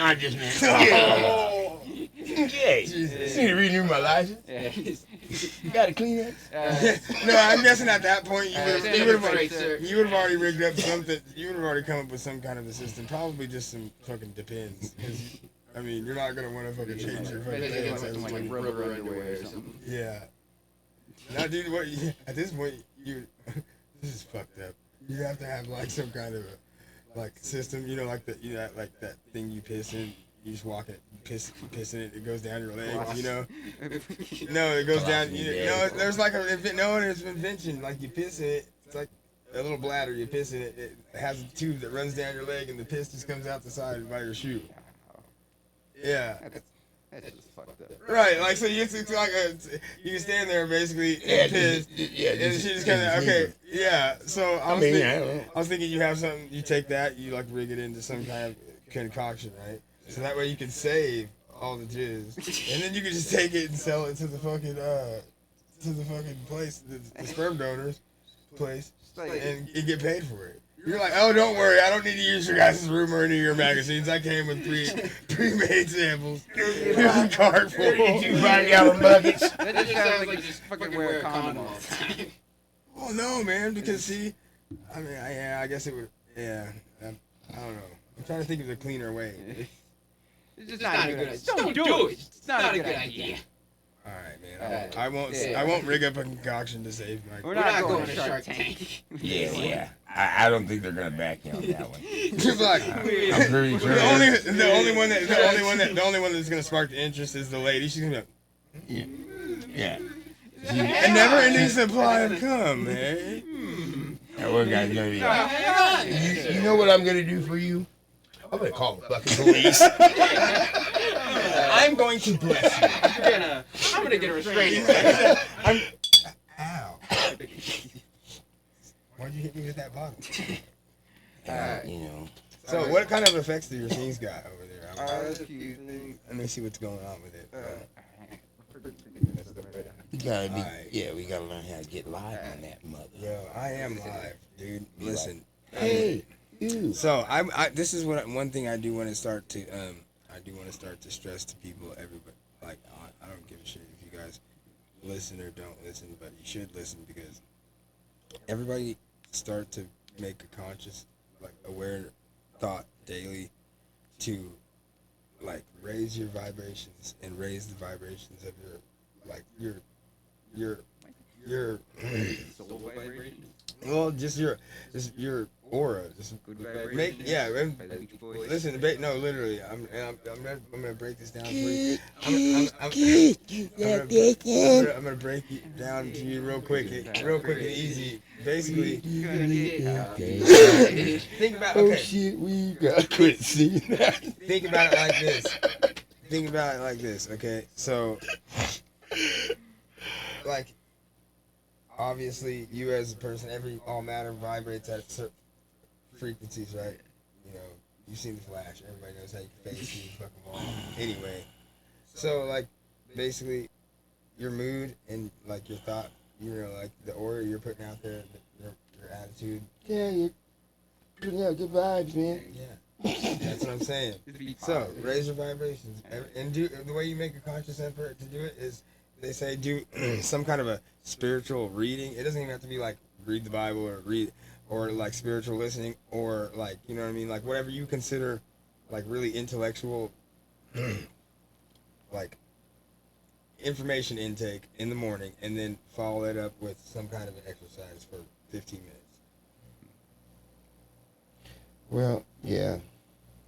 I just missed. Yeah. Okay. Jesus. You need to renew my license. Yeah. You got a Kleenex? No, I'm guessing at that point Stand you would up straight, sir. have already rigged up something. You would have already come up with some kind of a system. Probably just some fucking depends. 'Cause, I mean, you're not gonna want to fucking change your fucking Maybe pants. some like rubber underwear or something. Yeah. Now, dude, what? At this point, this is fucked up. You have to have like some kind of a like system. You know, like like that thing you piss in. You just walk it, piss in it. It goes down your leg. You know. No, it goes down. No, there's like there's an invention. Like you piss in it. It's like a little bladder. You piss in it. It has a tube that runs down your leg, and the piss just comes out the side by your shoe. Yeah. That's just fucked up. Right, like so you can stand there basically and piss, and she just kind of okay, yeah. So I was thinking you have something, you take that, you like rig it into some kind of concoction, right? So that way you can save all the jizz, and then you can just take it and sell it to the fucking place, the sperm donors place, and get paid for it. You're like, oh, don't worry, I don't need to use your guys' room or any of your magazines. I came with pre-made samples. Here's a card full. 32 5-gallon buckets. That just sounds like you just fucking wear a condom all the time. Oh no, man, because see, I mean, I guess it would, I don't know. I'm trying to think of a cleaner way. It's just not a good idea. Don't do it. It's not a good idea. All right, man. I won't rig up a concoction to save my. We're not going to Shark Tank. Yeah. I don't think they're gonna back you on that one. Just like I'm pretty sure. the only one that's gonna spark the interest is the lady. She's gonna be like, Yeah. a never-ending supply of cum, man. That one guy's gonna be like, you know what I'm gonna do for you? I'm gonna call the fucking police. I'm going to bless you. I'm gonna get a restraining order. Ow. Why'd you hit me with that bottle? You know. So, what kind of effects do your scenes got over there? There's a few things. Let me see what's going on with it. You gotta be, Alright. we gotta learn how to get live on that mother. Yo, I am live, dude. Listen. Hey, you. So this is one thing I do want to start to stress to people, everybody. Like I don't give a shit if you guys listen or don't listen, but you should listen because everybody start to make a conscious, like aware thought daily to like raise your vibrations and raise the vibrations of your Soul vibration. well, just your aura. Just Good vibration. make By the Beach Boys. listen. No, literally. I'm gonna break this down for you. I'm gonna break it down to you real quick and easy. Basically, think about Oh shit, we gotta quit seeing that. think about it like this. Okay, so like obviously you as a person, all matter vibrates at certain frequencies, right? You know, you've seen the Flash. Everybody knows how you can face you fucking wall. Anyway, so like basically your mood and like your thought, you know, like the aura you're putting out there, your attitude. Yeah, you're putting out good vibes, man. Yeah, that's what I'm saying. So raise your vibrations and do the way you make a conscious effort to do it is they say do some kind of a spiritual reading. It doesn't even have to be like read the Bible or like spiritual listening or like, you know what I mean, like whatever you consider like really intellectual like information intake in the morning, and then follow it up with some kind of an exercise for 15 minutes. Well, yeah.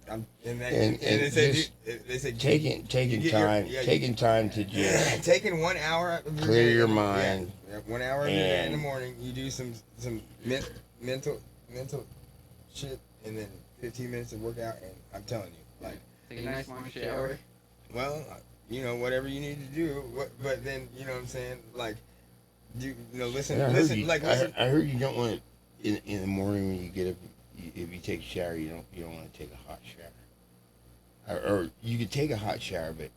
And And they say Taking time to just taking 1 hour out of clear day, your mind. 1 hour of your day in the And- morning, you do some mental shit, and then 15 minutes of workout, and I'm telling you, like, Take a nice long shower. well, you know, whatever you need to do, but then, you know what I'm saying, like, listen, I listen, like, listen. I heard you don't want to, in the morning when you get up, if you take a shower, you don't want to take a hot shower. Or you can take a hot shower, but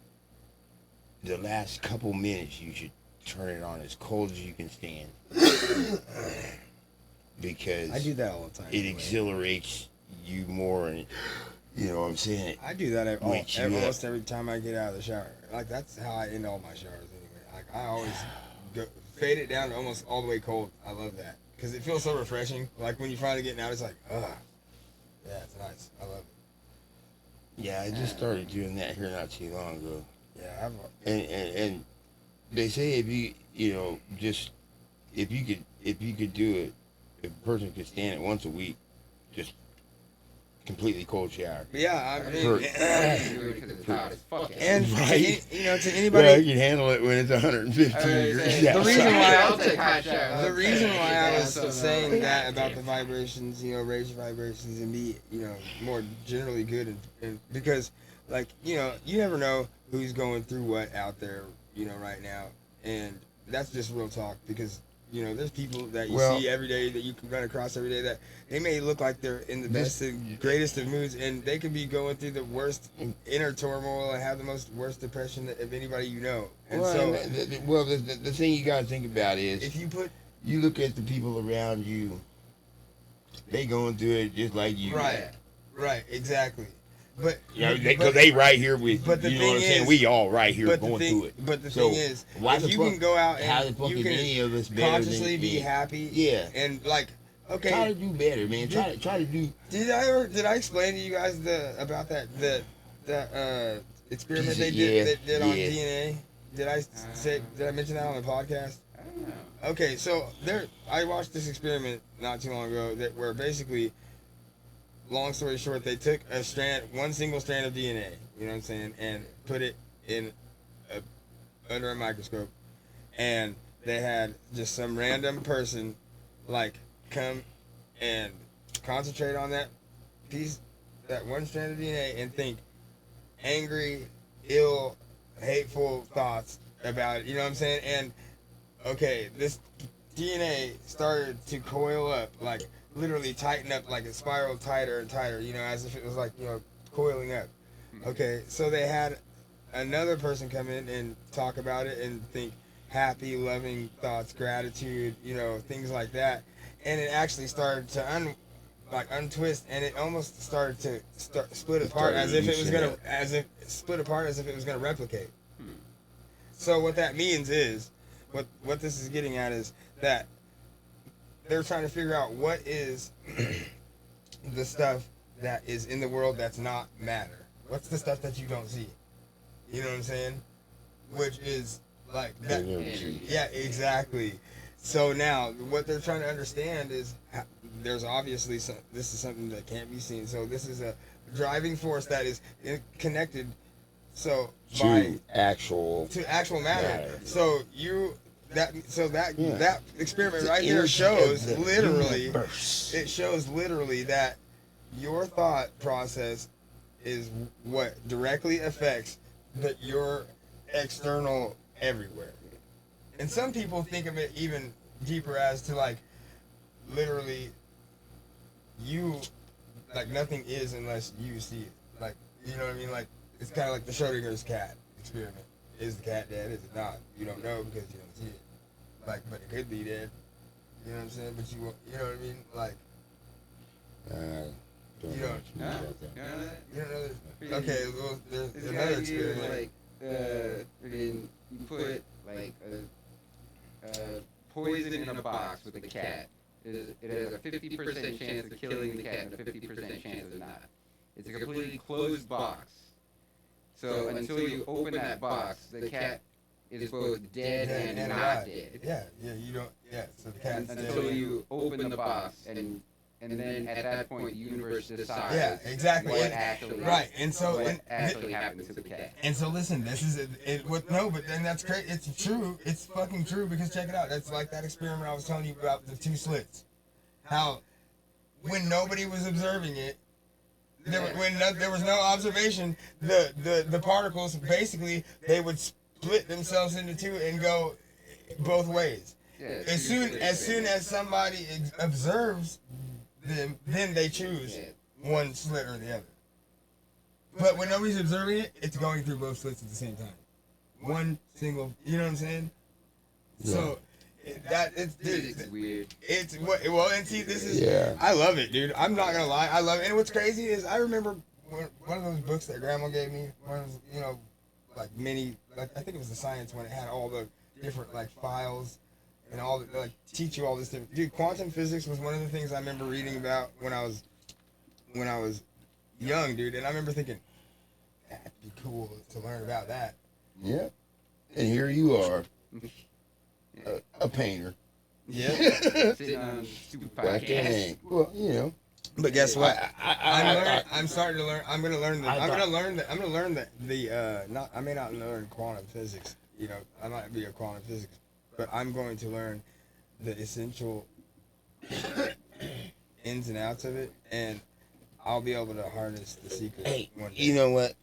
the last couple minutes you should turn it on as cold as you can stand. Because I do that all the time. it exhilarates you more, and You know what I'm saying? I do that Wakes you almost every time I get out of the shower. Like that's how I end all my showers anyway. Like I always fade it down to almost all the way cold. I love that because it feels so refreshing. Like when you finally getting out, it's like, ugh. Yeah, it's nice. I love it. Yeah, I just started doing that here not too long ago. Yeah, And they say if you know just if you could do it, if a person could stand it once a week, just completely cold shower. yeah. I mean, Do it because it's hot as fuck. and Right. you know, to Well, anybody. you can handle it when it's 115 degrees. The reason why I'll take hot showers. The reason why I was So, saying that about the vibrations, you know, raise your vibrations and be, you know, more generally good, and because, like, you know, you never know who's going through what out there, you know, right now, and that's just real talk because, you know, there's people that you see every day that you can run across every day that they may look like they're in the best and greatest of moods, and they could be going through the worst inner turmoil and have the worst depression of anybody you know. And the thing you gotta think about is if you look at the people around you, they going through it just like you. Right, exactly. But you know, because they right here with but the you. You know what I'm thing saying? is- We all right here but going the thing, through it. But the So, thing is, why if the you fuck- can go out how the and fuck you is can any of us better consciously than be me? happy, Yeah. and like, okay, Try to do better, man. Try to do. did I explain to you guys about that experiment they did on yeah. DNA? Did I mention that on the podcast? I don't know. Okay, so I watched this experiment not too long ago where basically, long story short, they took one single strand of DNA, you know what I'm saying, and put it under a microscope, and they had just some random person, like, come and concentrate on that one strand of DNA and think angry, ill, hateful thoughts about it, you know what I'm saying, and okay, this DNA started to coil up, like literally tighten up, like it spiraled tighter and tighter, you know, as if it was like, you know, coiling up. Okay, so they had another person come in and talk about it and think happy, loving thoughts, gratitude, you know, things like that, and it actually started to untwist, and it almost started to split apart as if it was gonna replicate. So what that means is, what this is getting at is that they're trying to figure out what is the stuff that is in the world that's not matter. What's the stuff that you don't see? You know what I'm saying? Which is like that. Yeah, exactly. So now what they're trying to understand is there's obviously this is something that can't be seen. So this is a driving force that is connected. So To actual matter. So that experiment The right there energy shows of the literally universe. it shows literally that your thought process is what directly affects your external everywhere. And some people think of it even deeper as to like literally you, like nothing is unless you see it. Like, you know what I mean? Like, it's kind of like the Schrodinger's cat experiment. Is the cat dead? Is it not? You don't know because you don't see it. Like, but it could be dead. You know what I'm saying? But you know what I mean? Like, Don't You know don't- much about that. You know that? you don't know okay, well, there's This another guy here, experiment. like, freaking, you put, like, a poison in a box with a cat. It has a 50% chance of killing the cat and a 50% chance of not. It's a completely closed box. So until you open that box, the cat is both dead and not alive. dead. Yeah, you don't, so the cat's Until dead. you open the box, and then at that point, the universe decides Yeah, exactly. what And- actually right, and so what actually happens to the cat. And so listen, this is but then that's great. It's true. It's fucking true because check it out. That's like that experiment I was telling you about the two slits. How when nobody was observing it, there was no observation, the particles basically they would split themselves into two and go both ways. Yeah, As soon as somebody observes them, then they choose one slit or the other. But when nobody's observing it, it's going through both slits at the same time. One single, you know what I'm saying? Yeah. So it's It's weird. and see, this is Yeah. I love it, dude. I'm not gonna lie, I love it. And what's crazy is I remember one of those books that Grandma gave me. One of those, like mini, like I think it was the science one. It had all the different like files and all the, like teach you all this different. Dude, quantum physics was one of the things I remember reading about when I was young, dude. And I remember thinking that'd be cool to learn about that. Yeah. And here you are, a painter. Yeah. Sitting on stupid Back podcast. in. Well, But guess what? I I'm starting to learn. I'm gonna learn the. I may not learn quantum physics. I might be a quantum physics, but I'm going to learn the essential ins and outs of it, and I'll be able to harness the secret. Hey, one day. you know what?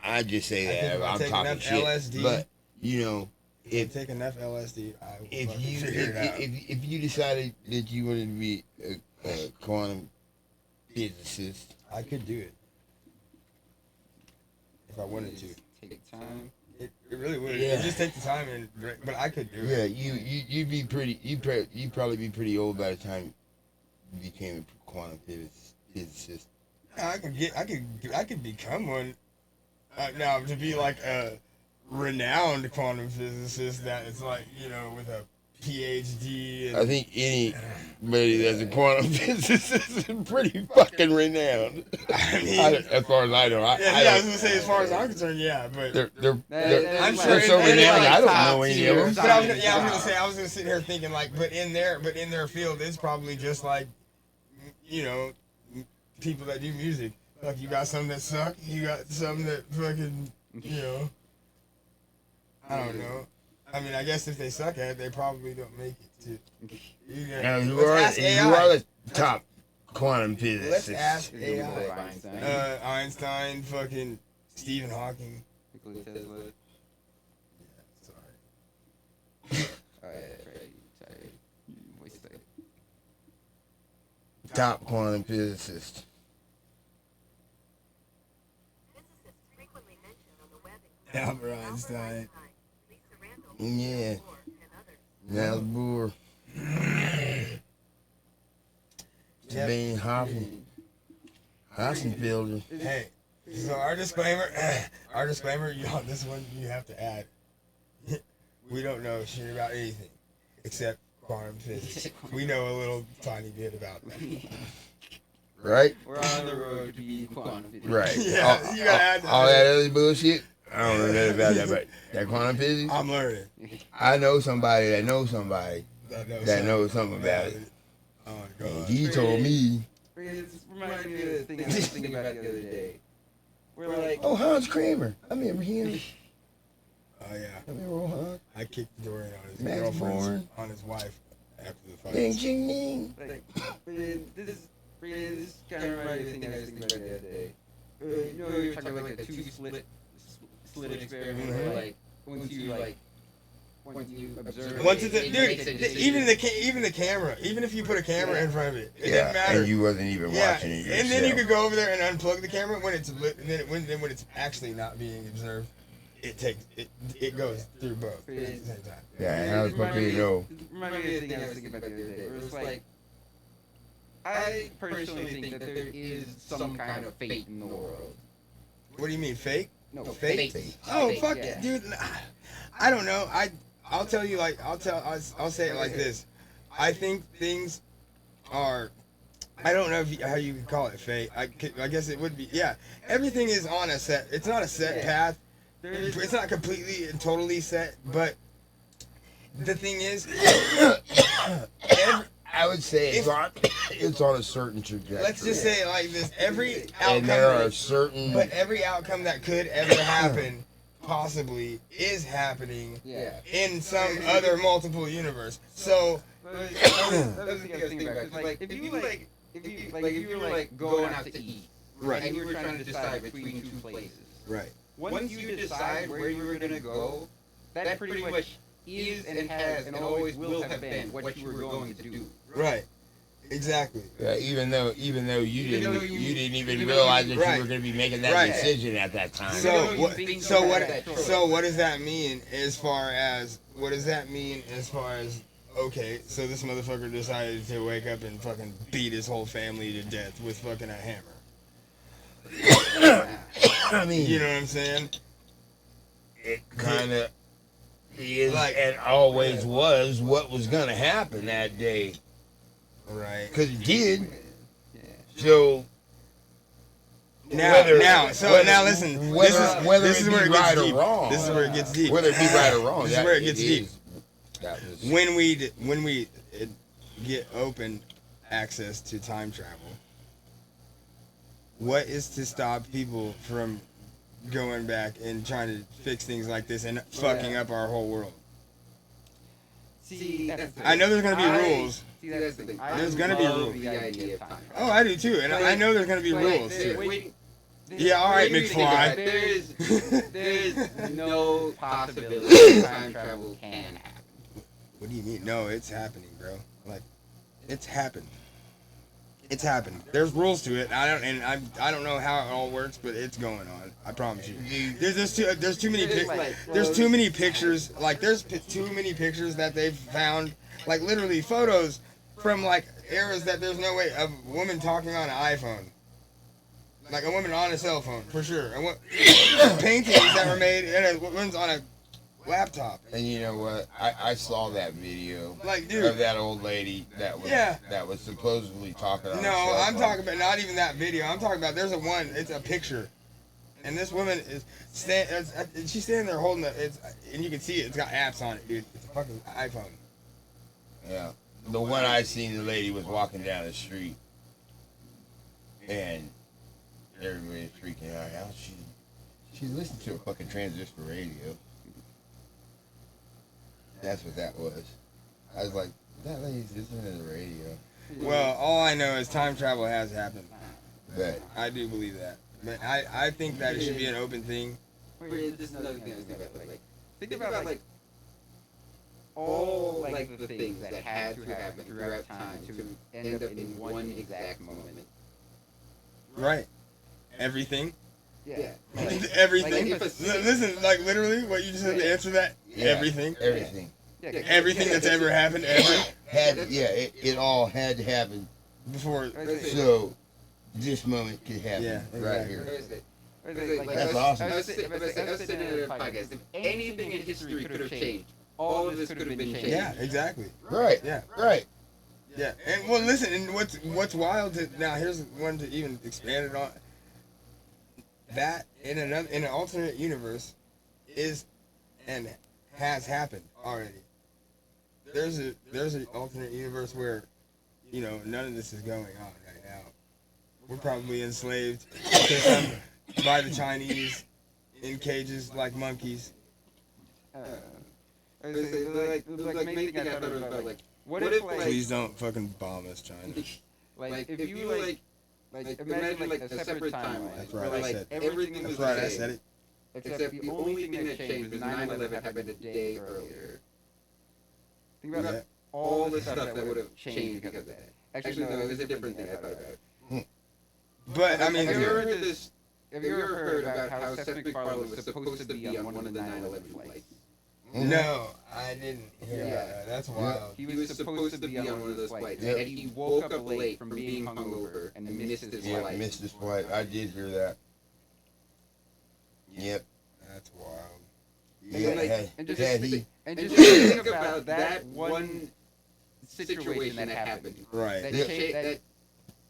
I just say I think that if I I'm take talking enough shit, LSD, but if I take enough LSD, I will if fucking you figure it out. if you decided that you wanted to be a quantum physicist, I could do it if I wanted to. Take time. It really would. Yeah. It just take the time, but I could do yeah, it. you'd be pretty. You'd probably be pretty old by the time you became a quantum physicist. I could become one. Now to be like a renowned quantum physicist that is like with a PhD. And, I think anybody that's a quantum physicist is pretty fucking renowned. I mean, As far as I know, I was gonna say as far as I'm concerned, yeah, but. I'm sure they're so it's renowned. like I don't top know any tier of them. But I was gonna sit here thinking like, but in their field, it's probably just like, people that do music. Like you got some that suck, you got some that fucking, I don't know. I mean, I guess if they suck at it, they probably don't make it to. Now, you Let's ask AI. are the top quantum physicist. Let's ask Is it AI. Einstein? Einstein, fucking Stephen Hawking. Nikola Tesla. Sorry. Oh yeah, that's right. Sorry. Wasted it. Top quantum physicist. Albert Einstein. Yeah. Niels Bohr. Yep. Being Hassenfelder. Hey, so our disclaimer, y'all, this one you have to add. We don't know shit about anything except quantum physics. We know a little tiny bit about that. Right? We're on the road to be quantum physics. Right. Yeah, you gotta add that. All that other bullshit. I don't know nothing about that, but that quantum physics. I'm learning. I know somebody that knows somebody That knows something about it. Oh And god. he told me, It reminds me of the thing I was thinking about the other day. We're like, oh, Hans Kramer. I remember him. Oh yeah. I remember Hans. I kicked the door in on his Max girlfriend's, Born. on his wife after the fight. Ding, ding, ding. this is kind of reminds me of the thing I was thinking about the other day. You were talking about like the two slit experiment, where like once you observe Once it, it's it makes a dude, decision. even the camera, even if you put a camera in front of it, it Yeah, doesn't matter. and you wasn't even Yeah, watching it yourself. and then you could go over there and unplug the camera when it's lit, and then when it's actually not being observed, it goes through both at the same time. Yeah, how the fuck do you know? Remind me of the thing I was thinking about the other day. Where it's like, I personally think that there is some kind of fate in the world. What do you mean, fake? No, Fate? fate. Oh Fate, fuck, yeah. dude! I don't know. I'll tell you like I'll say it like this. I think things are. I don't know how you would call it fate. I guess it would be. Yeah, everything is on a set. It's not a set path. It's not completely and totally set, but the thing is, I would say it's on a certain trajectory. let's just say it like this: every outcome, And there are certain. but every outcome that could ever happen, possibly, is happening Yeah. in some other multiple universe. So, That was the thing I was thinking about. 'Cause, like, if you were like going out to eat, Right. and you were trying to decide between two places. right, Once you decide where you were gonna go, that pretty much is and has and always will have been what you were going to do. right, exactly. Yeah, even though you Even though didn't even even though realize you- that Right. you were going to be making that Right. decision at that time. Even So though you what? think you So had what? that choice. So what does that mean as far as what does that mean as far as? Okay, so this motherfucker decided to wake up and fucking beat his whole family to death with fucking a hammer. I mean, You know what I'm saying? it kind of is Like- and always was what was gonna happen that day, Right. because it did. Yeah. So Now, now listen. whether This it is be where it gets right deep. or wrong, This is where it gets deep. whether it be right or wrong, This is that- where it gets deep. That was When we get open access to time travel, what is to stop people from going back and trying to fix things like this and fucking up our whole world? See, that's the I know there's gonna be I- rules. See, that's the thing. I There's gonna be love rules. the idea of time travel. Oh, I do too, and I know there's gonna be But rules there- too. wait, Yeah, all right, wait, McFly. There's no possibility time travel can happen. What do you mean? No, it's happening, bro. Like, it's happened. It's happened. There's rules to it. I don't know how it all works, but it's going on. I promise you. There's too many there's too many pictures. Like there's too many pictures that they've found. Like literally photos from like eras that there's no way of a woman talking on an iPhone. Like a woman on a cell phone for sure. And paintings that were made and a woman's on a laptop. And you know what? I saw that video Like dude. of that old lady that was supposedly talking on her No, cell I'm phone. talking about not even that video. I'm talking about there's it's a picture, and this woman is she's standing there holding and you can see it. It's got apps on it, dude. It's a fucking iPhone. Yeah. The one I seen, the lady was walking down the street, and everybody's freaking out. How she listened to a fucking transistor radio. That's what that was. I was like, that lady's listening to the radio. Well, all I know is time travel has happened. But I do believe that, but I think that it should be an open thing. Wait, this is another thing I was thinking about. Think about like all like the things that had to happen throughout time to end up in one exact moment. Right. Everything. Yeah. Everything. Like, if a- Listen, like literally, what you just said to answer that. yeah, Everything. Everything. Yeah, Everything that's ever happened ever It all had to happen. before. So this moment could happen Yeah, right exactly. here. That's awesome. I was sitting at a podcast. If anything in history could have changed, all of this could have been changed. Yeah, exactly. Right. Yeah. Right. Yeah, and well, listen, and what's wild to now here's one to even expand it on. That in an alternate universe is and has happened already. There's an alternate universe where, you know, none of this is going on right now. We're probably enslaved by the Chinese in cages like monkeys. Like main thing I thought about like what if like Please don't fucking bomb us, China. like if you like imagine like a separate timeline That's where right, I like said. everything was That's right, I the same, said it. except the only thing that changed was 9/11 happened a day earlier. Think about Yeah. all the stuff that would have changed because of that. Actually, no, there's a different thing I thought about. But I mean, have you ever heard this? Have you ever heard about how Seth MacFarlane was supposed to be on one of the 9/11 flights? no, I didn't hear Yeah. that. That's wild. He was supposed to be on one of those flights, and he woke up late from being hungover and missed his Yeah, flight. missed this flight. I did hear that. Yep. That's wild. Yeah. And just think about that one situation that happened. Right. That Yeah. that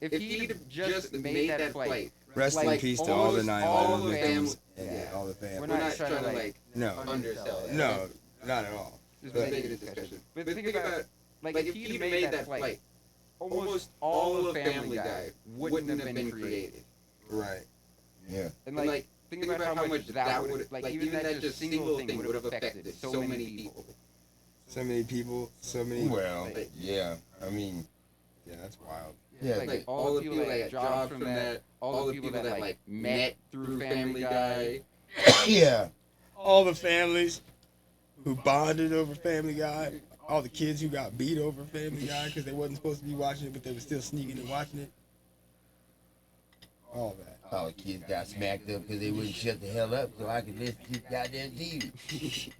if he'd just made that flight, Rest in like, peace to all the almost 9/11 all the victims. fam- Yeah, all the we're families. not trying to like No, undersell it. no, not at all. Just make it a discussion. But think about like if he'd made that flight, almost all of Family Guy wouldn't have been created. Right. Yeah. And like think about how much that would like even that just single thing would have affected so many people. So many people, so many. Well, Like- yeah. I mean, Yeah, that's wild. yeah. Like all the people that got jobs from that, all the people that like met through Family Guy. Yeah. All the families who bonded over Family Guy. All the kids who got beat over Family Guy because they wasn't supposed to be watching it, but they were still sneaking and watching it. All that. All the kids got smacked up because they wouldn't shut the hell up so I could listen to this goddamn TV.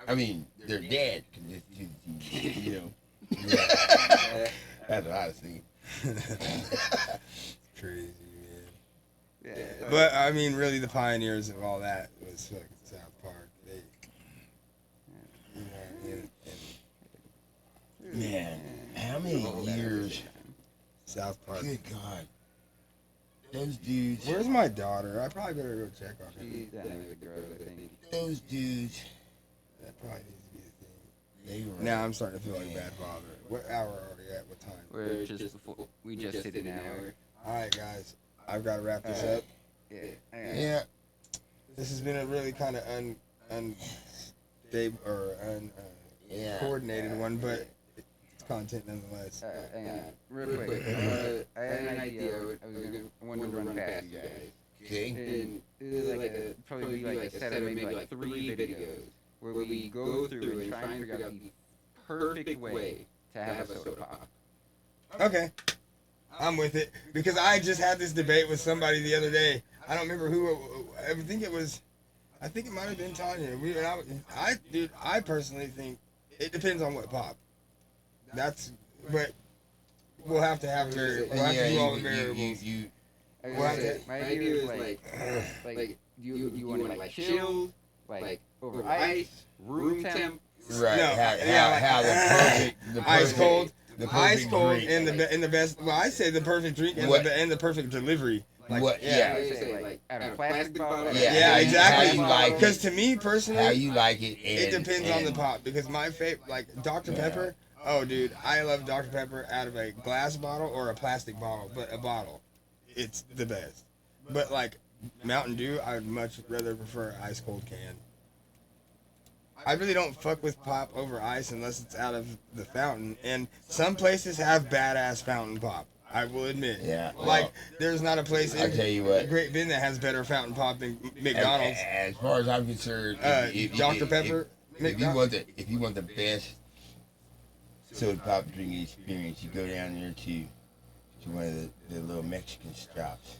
I mean, their dad could listen to the TV, you know. Yeah. That's what I was thinking. Crazy, man. Yeah, But I mean, really, the pioneers of all that was fucking South Park. They, you know, and Man, how many years? South Park. Good God. Those dudes. Where's my daughter? I probably better go check on her. She's down in the grove, I think. Those dudes. That probably needs to be a thing. They were. Now I'm starting to feel like bad father. What hour are we at? What time? We're just before, we just hit an hour. All right, guys. I've got to wrap this up. Yeah. This has been a really kind of Yeah. coordinated one, but it's content nonetheless. Hang on, real quick. I had an idea. I wanted to run past you guys. Okay. And it was like probably be like a set of maybe like 3 videos where we go through and try and figure out the perfect way to have a soda pop. Okay. I'm with it. Because I just had this debate with somebody the other day. I don't remember who. I think it might have been Tanya. I personally think it depends on what pop. But we'll have to have variables. We'll have to do all the variables. My idea is like you want it like chilled, like over ice, room temp. Right. No, How the perfect Ice cold. the perfect Ice cold drink. in the best. Well, I say the perfect drink and the perfect delivery. Like, What? Yeah, Yeah. like out of a plastic bottle. Yeah, exactly. How you like Because it. to me How personally, you like it. it depends on the pop. Because my favorite, like Dr. Yeah. Pepper. Oh, dude, I love Dr. Pepper out of a glass bottle or a plastic bottle, but a bottle, it's the best. But like Mountain Dew, I would much rather prefer ice cold can. I really don't fuck with pop over ice unless it's out of the fountain. And some places have badass fountain pop. I will admit. Yeah. Like, there's not a place I'll in tell you what. Great Bend that has better fountain pop than McDonald's. As far as I'm concerned, Dr. Pepper. If you want the best soda pop drinking experience, you go down there to one of the little Mexican shops,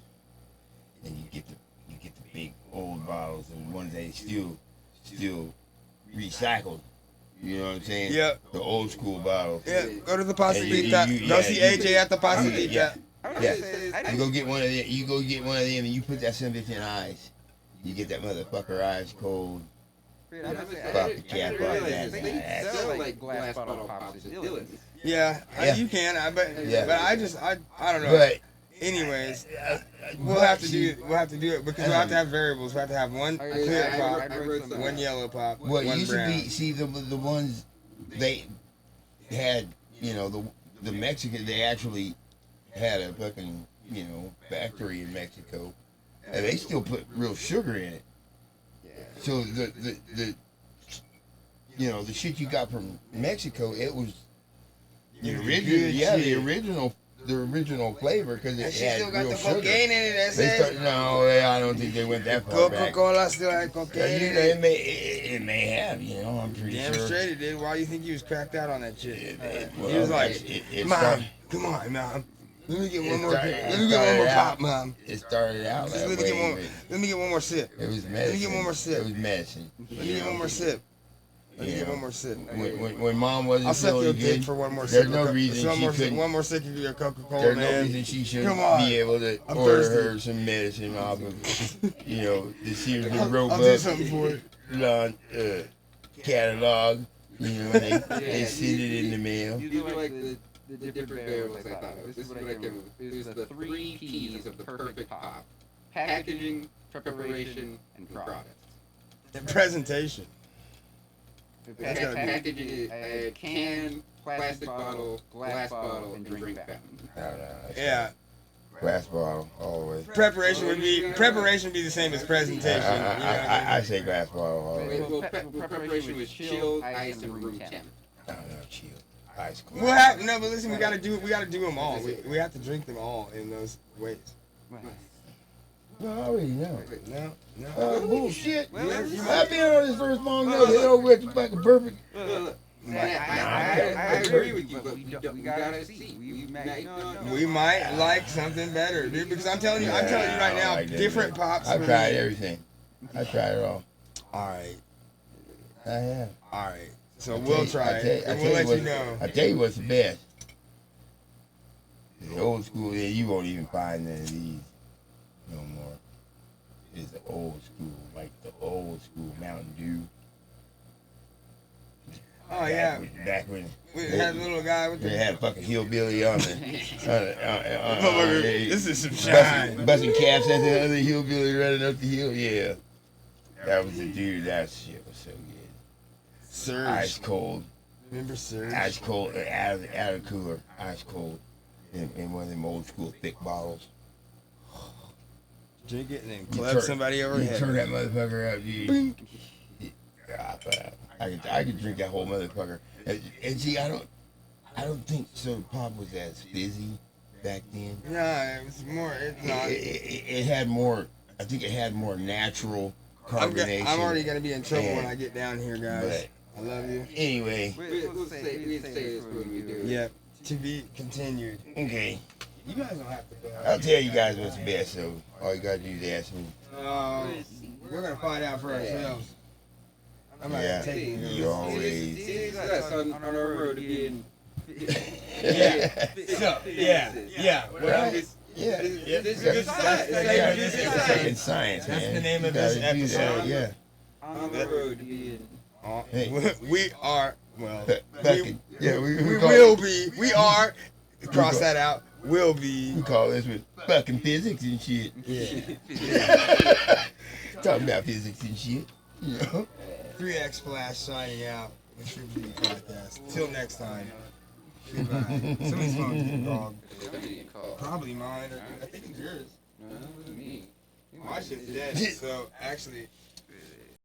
and you get the big old bottles, and ones that still recycled. You know what I'm saying? Yep. The old school bottles. Yeah, go to the Pasadita. You- Go see yeah, AJ at the Pasadita. Yeah. Yeah. I You go get one of them. You go get one of them, and you put that son bitch in ice. You get that motherfucker ice cold. Pop the cap on that. They sell like glass bottle pops at Dylan's. Yeah, Yeah. you can. But Yeah. I don't know. But Anyways, we'll have to do it because we'll have to have variables. We'll have to have one clear pop, one yellow pop, what one used to brown. be, see the ones they had, the Mexican, they actually had a fucking, factory in Mexico, and they still put real sugar in it. So the shit you got from Mexico, it was the original, the original flavor, because it had still got real the sugar. cocaine in it. No, I don't think they went that far back. Coca-Cola still had cocaine in it. It may have, I'm pretty Damn sure. straight it did. Why do you think he was cracked out on that shit? Well, He was like, it Mom, started- come on, Mom. Let me get It one more. started- Let it me get one more started pop, out- Mom. It started out Just that let me get one. way. Let me get one more sip. It was medicine. Let me get one more sip. It was medicine. Let me get one more sip. Let me You get know, one more sip. When Mom wasn't I'll suck feeling your good, dick for one more there's sip. no of reason one she more sip. couldn't. One more sip of your Coca-Cola, There's no man. reason she shouldn't Come on. be able to I'm order thirsty. her some medicine off of, the Sears and I'll do Roebuck something for it. catalog. They send it in the mail. These are like the different variables I thought of. This is what I came up with. This is the 3 P's of the perfect pop: packaging, preparation, and product. And presentation. That's gotta be- Packaging is can, plastic bottle, glass bottle, and drink fountain. Yeah. Glass bottle, always. Preparation would be the same as presentation. You know what I I mean? say glass bottle, always. Well, preparation was chilled, ice, and room temp. No, chill. Ice cold. We'll have no, but listen, we gotta do them all. We have to drink them all in those ways. No, I already know. No. Bullshit. Well, I've been on this first long note. Hit over with the fucking perfect. I agree with you, but we gotta see. We might like something better, dude. Because I'm telling you right now, like that, different man. pops. I've for tried me. everything. I tried it all. All right, I have. all right. So I we'll tell you- try I tell- it, I and tell we'll let you what- know. I tell you what's the best. The old school, you won't even find none of these no more. is the old school, like the old school Mountain Dew. Oh yeah, Back when we had a little guy with they the. had a fucking hillbilly on the. This is some shine. Busting caps at the other hillbilly running up the hill. Yeah, that was the dude. That shit was so good. Surge. Ice cold. Remember Surge? Ice cold, out of the cooler, ice cold, in one of them old school thick bottles. Drink it and then You club somebody over You head. turn that motherfucker up, dude. Bing. I could drink that whole motherfucker. And see, I don't think soda pop was as fizzy back then. Yeah, it was more. It's not. It had more. I think it had more natural carbonation. I'm already gonna be in trouble when I get down here, guys. But I love you. anyway, We'll say this when we do it. Yep. To be continued. okay. You guys don't have to go. I'll tell you guys what's best. So all you gotta do is ask me. We're gonna find out for ourselves. I'm not Yeah, gonna take it. you always. It's us on our road to being. Yeah. Well, This yeah. is good science. This is fucking science, man. That's the name of You this gotta do that, episode. Yeah. On the road to being. Hey. We are. Well, Fucking, yeah, we we call will be. We are. Cross that out. Will be. We call this with fucking physics and shit. Yeah. Talking about physics and shit. You know? 3X Flash signing out. The Tripple podcast. Till next time. Goodbye. Somebody's phone is wrong. Somebody get called. Probably mine. Or I think it's yours. No, it wasn't me. My shit's dead. So actually.